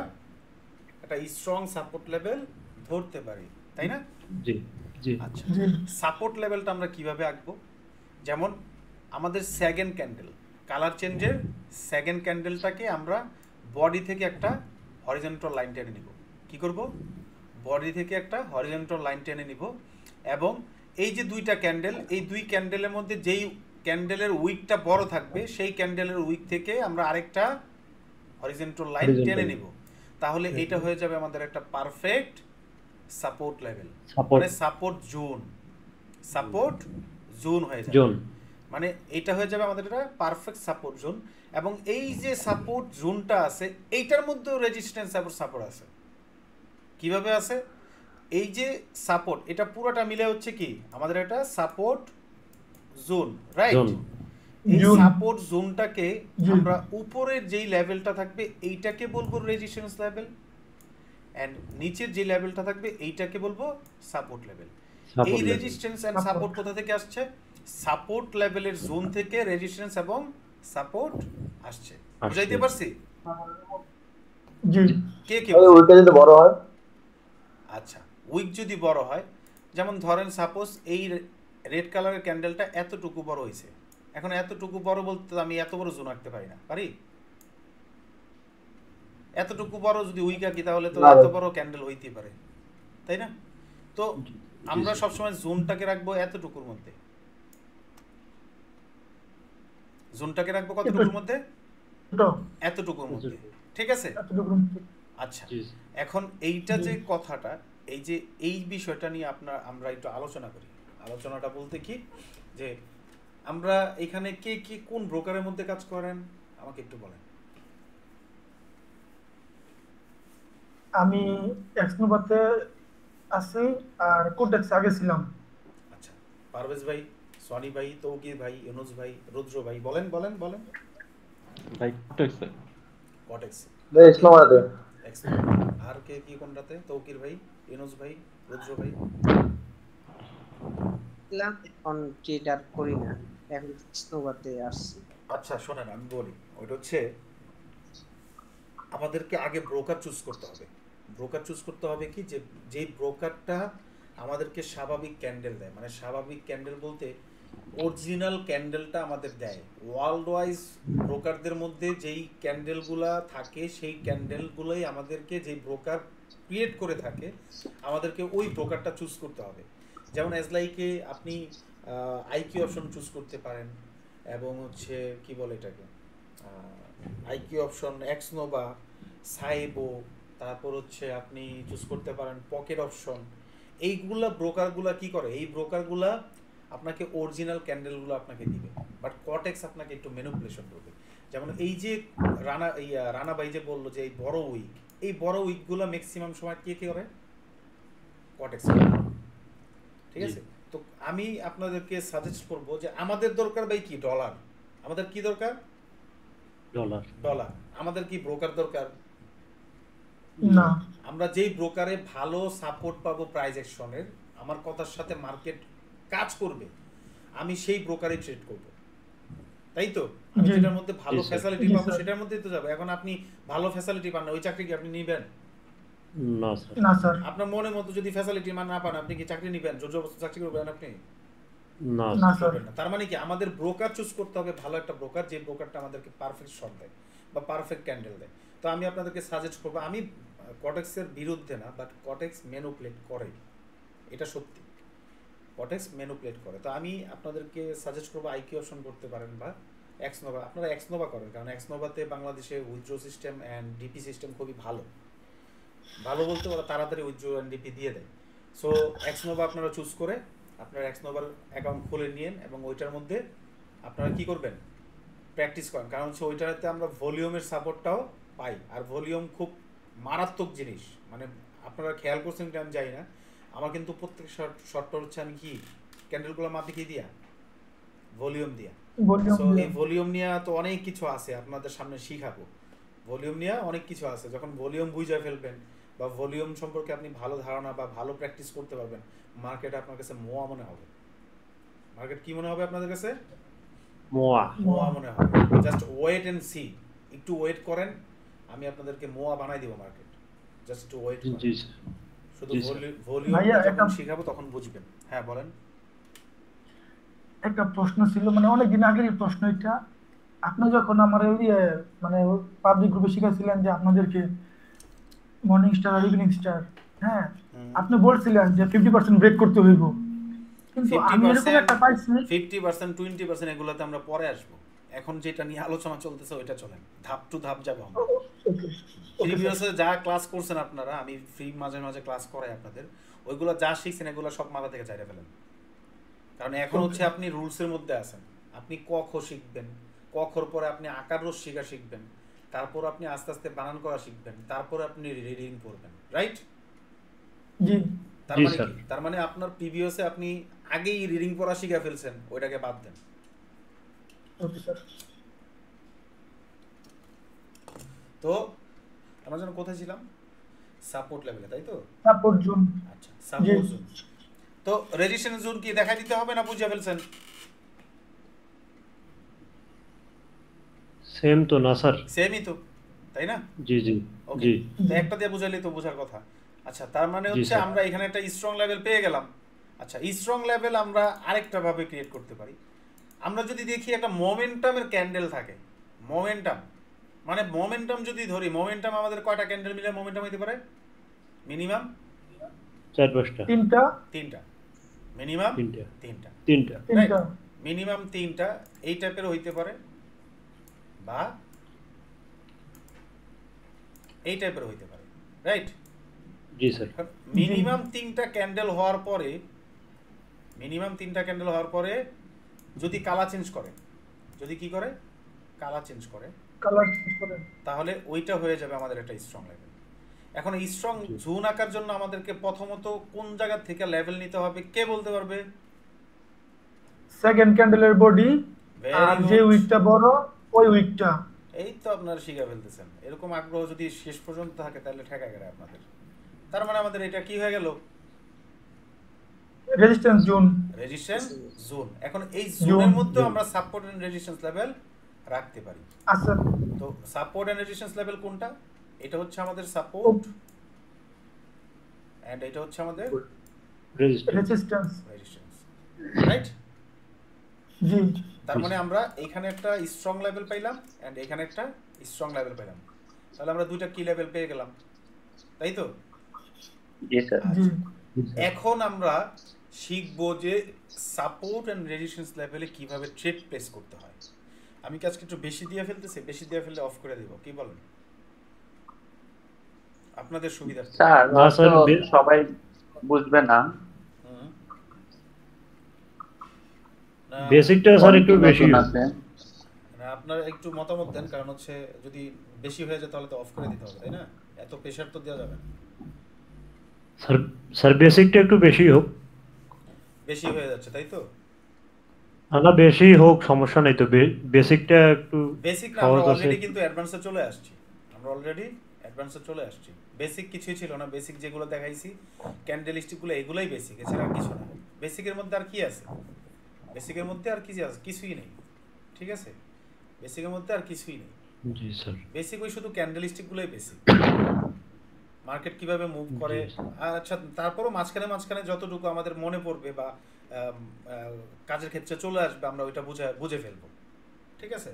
একটা স্ট্রং সাপোর্ট লেভেল ধরতে পারি, তাই না? জি জি। আচ্ছা, সাপোর্ট লেভেলটা আমরা কিভাবে আঁকবো? যেমন আমাদের সেকেন্ড ক্যান্ডেল কালার চেঞ্জের সেকেন্ড ক্যান্ডেলটাকে আমরা বডি থেকে একটা হরিজন্টাল লাইন টেনে নিব। কি করব? বডি থেকে একটা হরিজন্টাল লাইন টেনে নিব এবং এই যে দুইটা ক্যান্ডেল, এই দুই ক্যান্ডেলের মধ্যে যেই ক্যান্ডেলের উইকটা বড় থাকবে সেই ক্যান্ডেলের উইক থেকে আমরা আরেকটা হরিজন্টাল লাইন টেনে নিব, তাহলে এটা হয়ে যাবে আমাদের একটা পারফেক্ট সাপোর্ট লেভেল, মানে সাপোর্ট জোন হয়ে যাবে। মানে এটা হয়ে যাবে আমাদের একটা পারফেক্ট সাপোর্ট জোন। এবং এই যে সাপোর্ট জোনটা আছে এইটার মধ্যেও রেজিস্ট্যান্স এবং সাপোর্ট আছে। কিভাবে আছে? এই যে সাপোর্ট, এটা পুরোটা মিলে হচ্ছে কি আমাদের একটা সাপোর্ট জোন, রাইট? এই সাপোর্ট জোনটাকে আমরা উপরের যেই লেভেলটা থাকবে এইটাকে বলবো রেজিস্ট্যান্স লেভেল, এন্ড নিচের যে লেভেলটা থাকবে এইটাকে বলবো সাপোর্ট লেভেল। এই রেজিস্ট্যান্স এন্ড সাপোর্ট কোথা থেকে আসছে? সাপোর্ট লেভেলের জোন থেকে রেজিস্ট্যান্স এবং সাপোর্ট আসছে। বুঝাইতে পারছি? জি। কে উইক যদি বড় হয়? আচ্ছা, উইক যদি বড় হয়, যেমন ধরেন সাপোজ এই রেড কালারের ক্যান্ডেলটা এতটুকু বড় হয়েছে, এখন এতটুকু বড় বলতে আমি এত বড় জোন আঁকতে পারি না, পারি? এতটুকু বড় যদি উইক আঁকি তাহলে তো এত বড় ক্যান্ডেল হইতে পারে, তাই না? তো আমরা সবসময় জোনটাকে রাখবো এতটুকুর মধ্যে। জোনটাকে রাখবো কতটুকুর মধ্যে? এতটুকুর মধ্যে, ঠিক আছে? আচ্ছা, এখন এইটা যে কথাটা, এই যে এই বিষয়টা নিয়ে আমরা একটু আলোচনা করি। আলোচনাটা বলতে কি যে আমরা এখানে কে কি কোন ব্রোকারের মধ্যে কাজ করেন আমাকে একটু বলেন। আমি এক্সনোভাতে আছি আর কোটেক্স আগে ছিলাম। আচ্ছা, পারভেজ ভাই, সনি ভাই, তৌকির ভাই, ইউনুস ভাই, রুদ্র ভাই, বলেন বলেন বলেন। ভাই কোটেক্স। কটেক্স স্নোমাতে আর কে কি কোনটাতে? তৌকির ভাই, ইউনুস ভাই, রুদ্র ভাই। এখন ট্রেডার করি না, এখন স্নোবাতে আসছি। আচ্ছা শোনেন আমি বলি, ওইটা হচ্ছে আমাদেরকে আগে ব্রোকার চুজ করতে হবে। ব্রোকার চুজ করতে হবে কি, যে যেই ব্রোকারটা আমাদেরকে স্বাভাবিক ক্যান্ডেল দেয়, মানে স্বাভাবিক ক্যান্ডেল বলতে অরিজিনাল ক্যান্ডেলটা আমাদের দেয়। ওয়ার্ল্ড ওয়াইজ ব্রোকারদের মধ্যে যেই ক্যান্ডেলগুলা থাকে সেই ক্যান্ডেলগুলোই আমাদেরকে, যেই ব্রোকার ক্রিয়েট করে থাকে আমাদেরকে ওই ব্রোকারটা চুজ করতে হবে। যেমন এজলাইকে আপনি আইকিউ অপশন চুজ করতে পারেন, এবং হচ্ছে কি বলে এটাকে আইকিউ অপশন, এক্সনোভা, সাইবো, তারপর হচ্ছে আপনি চুজ করতে পারেন পকেট অপশন। এইগুলা ব্রোকারগুলা কি করে, এই ব্রোকারগুলা আপনাকে অরিজিনাল ক্যান্ডেলগুলো আপনাকে দিবে, বাট কটেক্স আপনাকে একটু ম্যানিপুলেশন করবে। যেমন এই যে রানা ভাই যে বললো যে এই বড় উইক, এই বড় উইকগুলো ম্যাক্সিমাম সময় কে কি করে, কটেক্স। ঠিক আছে, তো আমি আপনাদেরকে সাজেস্ট করব যে আমাদের দরকার ভাই কি, ডলার। আমাদের কি দরকার, ডলার। আমাদের কি ব্রোকার দরকার না। আমরা যেই ব্রোকারে ভালো সাপোর্ট পাবো প্রাইস অ্যাকশনের, আমার কথার সাথে মার্কেট কাজ করবে, আমি সেই ব্রোকারে ট্রেড করব, তাই তো? আমি যেটার মধ্যে ভালো ফ্যাসিলিটি পাবো সেটার মধ্যেই তো যাব। এখন আপনি ভালো ফ্যাসিলিটি পান না, ওই চাকরি কি আপনি নেবেন? না স্যার। আপনার মনের মতো যদি ফ্যাসিলিটি না পান, আপনি কি চাকরি নেবেন? জোর জবরদস্তি চাকরি করবেন আপনি? না স্যার। তার মানে কি আমাদের ব্রোকার চুজ করতে হবে, ভালো একটা ব্রোকার, যে ব্রোকারটা আমাদেরকে পারফেক্ট শট দেয় বা পারফেক্ট ক্যান্ডেল দেয়। তো আমি আপনাদেরকে সাজেস্ট করবো, আমি কটেক্সের বিরুদ্ধে না, বাট কটেক্স ম্যানিপুলেট করে, এটা সত্যি, কটেক্স ম্যানিপুলেট করে। তো আমি আপনাদেরকে সাজেস্ট করবো আইকিউ অপশন করতে পারেন বা এক্সনোভা। আপনারা এক্সনোভা করেন, কারণ এক্সনোভাতে বাংলাদেশে withdraw system and DP system খুবই ভালো। ভালো বলতে ওরা তাড়াতাড়ি উইথড্র অ্যান্ড ডিপি দিয়ে দেয়। সো এক্সনোভা আপনারা চুজ করে আপনারা এক্সনোভার অ্যাকাউন্ট খুলে নিন, এবং ওইটার মধ্যে আপনারা কি করবেন, প্র্যাকটিস করেন। কারণ হচ্ছে ওইটাতে আমরা ভলিউমের সাপোর্টটাও পাই, আর ভলিউম খুব মারাত্মক জিনিস। মানে আপনারা খেয়াল করছেন কি আমি জানি না, আমার কিন্তু প্রত্যেক শর্টটা হচ্ছে আমি কি ক্যান্ডেলগুলো মাপি কি দিয়া, ভলিউম দিয়া। সো এই ভলিউম নিয়ে তো অনেক কিছু আছে, আপনাদের সামনে শিখাবো। ভলিউম নিয়ে অনেক কিছু আছে, যখন ভলিউম বুঝে ফেলবেন বা ভলিউম সম্পর্কে আপনি ভালো ধারণা বা ভালো প্র্যাকটিস করতে পারবেন, মার্কেট আপনার কাছে মোয়া মনে হবে। মার্কেট কি মনে হবে আপনাদের কাছে? মোয়া মনে হবে। জাস্ট ওয়েট এন্ড সি, একটু ওয়েট করেন, আমি আপনাদেরকে মোয়া বানাই দিব মার্কেট। জাস্ট একটু ওয়েট করেন, শুধু ভলিউম যখন শিখাবো তখন বুঝবেন। হ্যাঁ বলেন। একটা প্রশ্ন ছিল, মানে অনেকদিন আগের এই প্রশ্ন, এটা আপনি যখন আমার মানে পাবলিক গ্রুপে শিখাইছিলেন যে আপনাদেরকে মর্নিং স্টার আর ইভিনিং স্টার, হ্যাঁ আপনি বলছিলেন যে 50% ব্রেক করতে হইব, কিন্তু আমি এরকম একটা পাইছি 50% 20% এগুলোতে আমরা পরে আসব। এখন যেটা নিয়ে আলোচনা চলতেছে ওইটা চলেন, ধাপ টু ধাপ যাব আমরা। প্রিভিয়াসে যা ক্লাস করছেন আপনারা, আমি ফ্রি মাঝে মাঝে ক্লাস করাই আপনাদের, ওইগুলো যা শিখছেন এগুলো সব মাথা থেকে ঝাড়ে ফেলেন। কারণ এখন হচ্ছে আপনি রুলসের মধ্যে আছেন, আপনি ক খ শিখবেন, ক খর পরে আপনি আকার রস শিখা শিখবেন, তারপর আপনি আস্তে আস্তে বানান করা শিখবেন, তারপর আপনি রিডিং করবেন, রাইট? জি। তার মানে আপনার প্রিভিয়াসে আপনি আগেই রিডিং পড়া শিখে ফেলছেন, ওইটাকে বাদ দেন। Okay sir. তো আমরা যেন কোথায় ছিলাম? সাপোর্ট লেভেলে, তাই তো? Support zone. আচ্ছা, সাপোর্ট জোন। তো রেজিস্ট্যান্স জোন কি দেখা দিতে হবে না বুঝে ফেলছেন? সেম তো না স্যার? সেমই তো, তাই না? জি জি ওকে, তো একটা দিয়ে বুঝাইলে তো বোঝার কথা। আচ্ছা, তার মানে হচ্ছে আমরা এখানে একটা স্ট্রং লেভেল পেয়ে গেলাম। আচ্ছা, স্ট্রং লেভেল আমরা আরেকটা ভাবে ক্রিয়েট করতে পারি। আমরা যদি দেখি একটা মোমেন্টামের ক্যান্ডেল থাকে, মোমেন্টাম মানে মোমেন্টাম যদি ধরি, মোমেন্টাম আমাদের কয়টা ক্যান্ডেল মিলে মোমেন্টাম হইতে পারে? মিনিমাম 4-5টা, তিনটা, মিনিমাম তিনটা, মিনিমাম তিনটা এই টাইপের হইতে পারে, বা এই টাইপের হইতে পারে, রাইট? জি স্যার। মিনিমাম তিনটা ক্যান্ডেল হওয়ার পরে যদি কালার চেঞ্জ করে, যদি কি করে, কালার চেঞ্জ করে, তাহলে ওইটা হয়ে যাবে আমাদের একটা স্ট্রং লেভেল। এখন এই স্ট্রং জোন আঁকার জন্য আমাদেরকে প্রথমত কোন জায়গা থেকে লেভেল নিতে হবে কে বলতে পারবে? সেকেন্ড ক্যান্ডেলের বডি, আর যে উইকটা বড় ওই উইকটা, এই তো আপনারা শিখে ফেলতেছেন। এরকম আগ্রহ যদি শেষ পর্যন্ত থাকে তাহলে ঠেকা গেলে আপনাদের। তার মানে আমাদের এটা কি হয়ে গেল? Resistance zone. Resistance zone. এখন এই জোনের মধ্যে আমরা সাপোর্ট এন্ড রেজিস্ট্যান্স লেভেল রাখতে পারি। আচ্ছা, তো সাপোর্ট এন্ড রেজিস্ট্যান্স লেভেল কোনটা? এটা হচ্ছে আমাদের সাপোর্ট এন্ড এটা হচ্ছে আমাদের রেজিস্ট্যান্স। Resistance, right? জি তার মানে আমরা এখানে একটা স্ট্রং লেভেল পাইলাম এন্ড এখানে একটা স্ট্রং লেভেল পেলাম। তাহলে আমরা দুইটা কি লেভেল পেয়ে গেলাম, তাই তো? জি স্যার। জি এখন আমরা শিখবো যে সাপোর্ট এন্ড রেজিস্ট্যান্স লেভেলে কিভাবে ট্রেড প্লেস করতে হয়। আমি কি আজকে একটু বেশি দিয়ে ফেলতেছি? বেশি দিয়ে ফেললে অফ করে দিব, কি বলেন? আপনাদের সুবিধা। স্যার না, স্যার, হয়তো সবাই বুঝবে না। বেসিকটা স্যার একটু বেশি নতুন আছে। আপনারা একটু মতামত দেন, কারণ হচ্ছে যদি বেশি হয়ে যায় তাহলে তো অফ করে দিতে হবে, তাই না? এত প্রেসার তো দেওয়া যাবে না। স্যার স্যার বেসিকটা একটু বেশি হোক। বেশি হয়ে যাচ্ছে, তাই তো? না, বেশি হোক, সমস্যা নেই তো। বেসিকটা একটু বেসিক না, সহজ আমরা আছে। অলরেডি কিন্তু অ্যাডভান্সে চলে আসছি। আমরা অলরেডি অ্যাডভান্সে চলে আসছি। বেসিক কিছুই ছিল না। বেসিক যেগুলো দেখাইছি ক্যান্ডেলস্টিকগুলো, এগুলাই বেসিক, এছাড়া আর কিছু না। বেসিকের মধ্যে আর কি আছে? বেসিকের মধ্যে আর কিছু আছে? কিছুই নেই, ঠিক আছে? বেসিকের মধ্যে আর কিছুই নেই। জি স্যার। বেসিক ওই শুধু ক্যান্ডেলস্টিকগুলোই বেসিক। মার্কেট কিভাবে মুভ করে, আচ্ছা তারপরও মাঝখানে মাঝখানে যতটুকু আমাদের মনে পড়বে বা কাজের ক্ষেত্রে চলে আসবে আমরা ওইটা বুঝে ফেলবো, ঠিক আছে?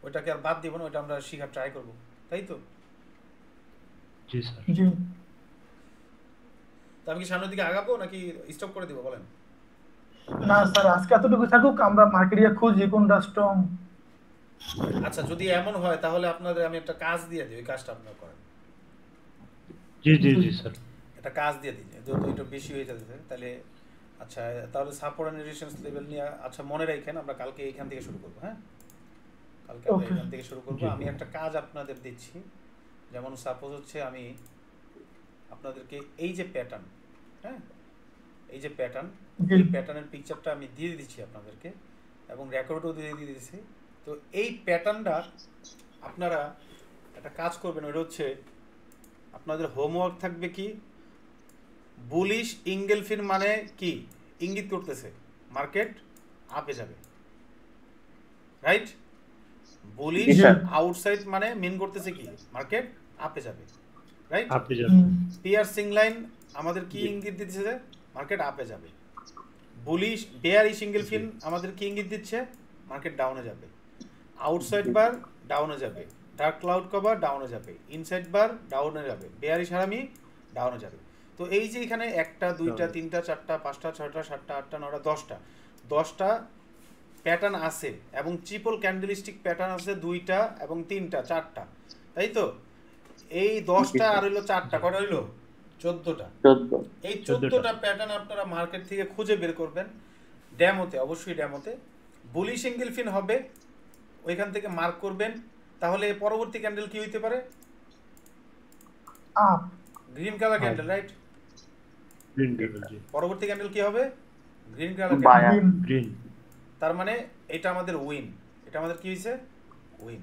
ওইটাকে আর বাদ দিব না, ওইটা আমরা শেখার ট্রাই করব, তাই তো? জি স্যার। জি তো আমি কি সামনের দিকে আগাবো নাকি স্টপ করে দিব বলেন? না স্যার, আজকে এতটুকু থাকুক, আমরা মার্কেটে খুঁজি কোনটা স্ট্রং। আচ্ছা যদি এমন হয় তাহলে আপনাদের আমি একটা কাজ দিয়ে দিই, ওই কাজটা আপনারা করেন। জি জি জি স্যার। একটা কাজ দিয়ে দিই, যেহেতু এটা বেশি হয়ে যাচ্ছে তাহলে। আচ্ছা তাহলে সাপোর্ট এন্ড রেজিস্ট্যান্স লেভেল নিয়ে আচ্ছা মনে রাখেন, আমরা কালকে এইখান থেকে শুরু করব। হ্যাঁ, কালকে আমরা এখান থেকে শুরু করব। আমি একটা কাজ আপনাদের দিচ্ছি, যেমন সাপোজ হচ্ছে আমি আপনাদেরকে এই যে প্যাটার্ন, হ্যাঁ এই যে প্যাটার্ন, এই প্যাটার্নের পিকচারটা আমি দিয়ে দিচ্ছি আপনাদেরকে এবং রেকর্ডও দিয়ে দিয়েছি। তো এই প্যাটার্নটা আপনারা একটা কাজ করবেন, ওটা হচ্ছে আপনাদের হোমওয়ার্ক থাকবে কি, বুলিশ ইঙ্গেলফিন মানে কি ইঙ্গিত করতেছে মার্কেট আপে যাবে, রাইট? বুলিশ আউটসাইড মানে মিন করতেছে কি মার্কেট আপে যাবে, রাইট? আপনি যান। পিয়ার্সিং লাইন আমাদের কি ইঙ্গিত দিচ্ছে? মার্কেট আপে যাবে। বুলিশ বেয়ারিশ ইঙ্গেলফিন আমাদের কি ইঙ্গিত দিচ্ছে? মার্কেট ডাউনে যাবে। আউটসাইড বার ডাউনে যাবে, ডার্ক ক্লাউড কভার ডাউনে যাবে, ইনসাইড বার ডাউনে যাবে, বেয়ারিশ হারামি ডাউনে যাবে। তো এই যে এখানে একটা দুইটা তিনটা চারটা পাঁচটা ছয়টা সাতটা আটটা নয়টা 10টা প্যাটার্ন আছে এবং ট্রিপল ক্যান্ডেলস্টিক প্যাটার্ন আছে 2টা এবং 3টা 4টা, তাই তো? এই 10টা আর হইলো 4টা, কটা হইলো? 14টা। এই 14টা প্যাটার্ন আপনারা মার্কেট থেকে খুঁজে বের করবেন ডেমোতে, অবশ্যই ডেমোতে। বুলিশ ইঙ্গেলফিন হবে, ওইখান থেকে মার্ক করবেন। তাহলে পরবর্তী ক্যান্ডেল কি হইতে পারে? Up, green colour candle, right? Green candle. জি। পরবর্তী ক্যান্ডেল কি হবে? Green colour buyer. Candle. Green. তার মানে এটা আমাদের উইন, এটা আমাদের কি হইছে? উইন।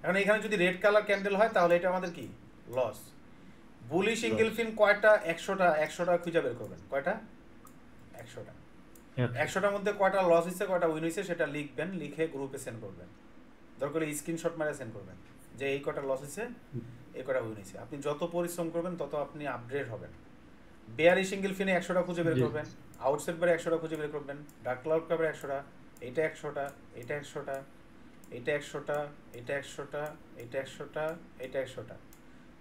এখন এখানে যদি রেড কালার ক্যান্ডেল হয় তাহলে এটা আমাদের কি? লস। বুলিশ ইঙ্গেলফিন কয়টা? 100টা খুঁজে বের করবেন। কয়টা? 100টা। 100টার মধ্যে কয়টা লস হইছে কয়টা উইন হইছে সেটা লিখবেন, লিখে গ্রুপে সেন্ড করবেন। দরকার হলে স্ক্রিনশট মেরে সেন্ড করবেন যে এই কয়টা লস হইছে, এই কয়টা উইন হইছে। আপনি যত পরিশ্রম করবেন তত আপনি আপগ্রেড হবেন। বেয়ারিশ ইঙ্গেলফিনে 100টা খুঁজে বের করবেন, আউটসাইড বারে 100টা খুঁজে বের করবেন, ডার্ক ক্লাউড কভারে 100টা, এটা 100টা, এটা 100টা, এটা 100টা, এটা 100টা, এটা 100টা, এটা 100টা।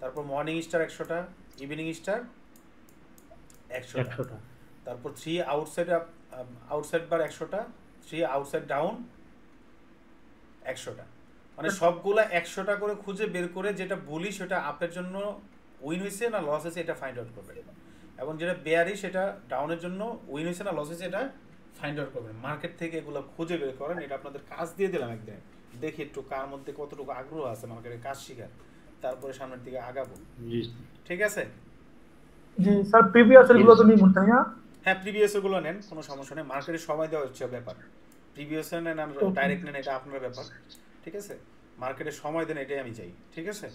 তারপর মর্নিং স্টার 100টা, ইভিনিং স্টার 100টা। তারপর 3 আউটসাইড বার 100টা, 3 আউটসাইড ডাউন 100টা। মানে সবগুলা 100টা করে খুঁজে বের করে যেটা বলি সেটা আপের জন্য উইন হয়েছে না লস হয়েছে এটা ফাইন্ড আউট করবেন, এবং যেটা বেয়ারি সেটা ডাউনের জন্য উইন হয়েছে না লস হয়েছে এটা ফাইন্ড আউট করবেন। মার্কেট থেকে এগুলো খুঁজে বের করেন। এটা আপনাদের কাজ দিয়ে দিলাম একদিন, দেখি একটু কার মধ্যে কতটুকু আগ্রহ আছে মার্কেটের কাজ শিখার, তারপরে সামনের দিকে আগাবো। ঠিক আছে? জি স্যার, প্রিভিয়াস এগুলো তো নিমুন তাই না? হ্যাঁ, প্রিভিয়াস গুলো নেন, কোনো সমস্যা নেই। মার্কেটের সময় দেওয়া হচ্ছে ব্যাপার, প্রিভিয়াস নেন আর ডাইরেক্ট নেন এটা আপনার ব্যাপার, ঠিক আছে? মার্কেটে সময় দেন, এটাই আমি চাই। ঠিক আছে,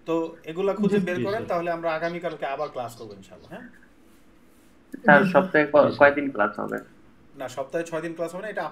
তো এগুলা খুঁজে বের জি, করেন, স্যার। তাহলে আমরা আগামীকালকে আবার ক্লাস করবো ইনশাআল্লাহ। হ্যাঁ, স্যার সপ্তাহে কয়দিন ক্লাস হবে? না সপ্তাহে 6 দিন ক্লাস হবে না, এটা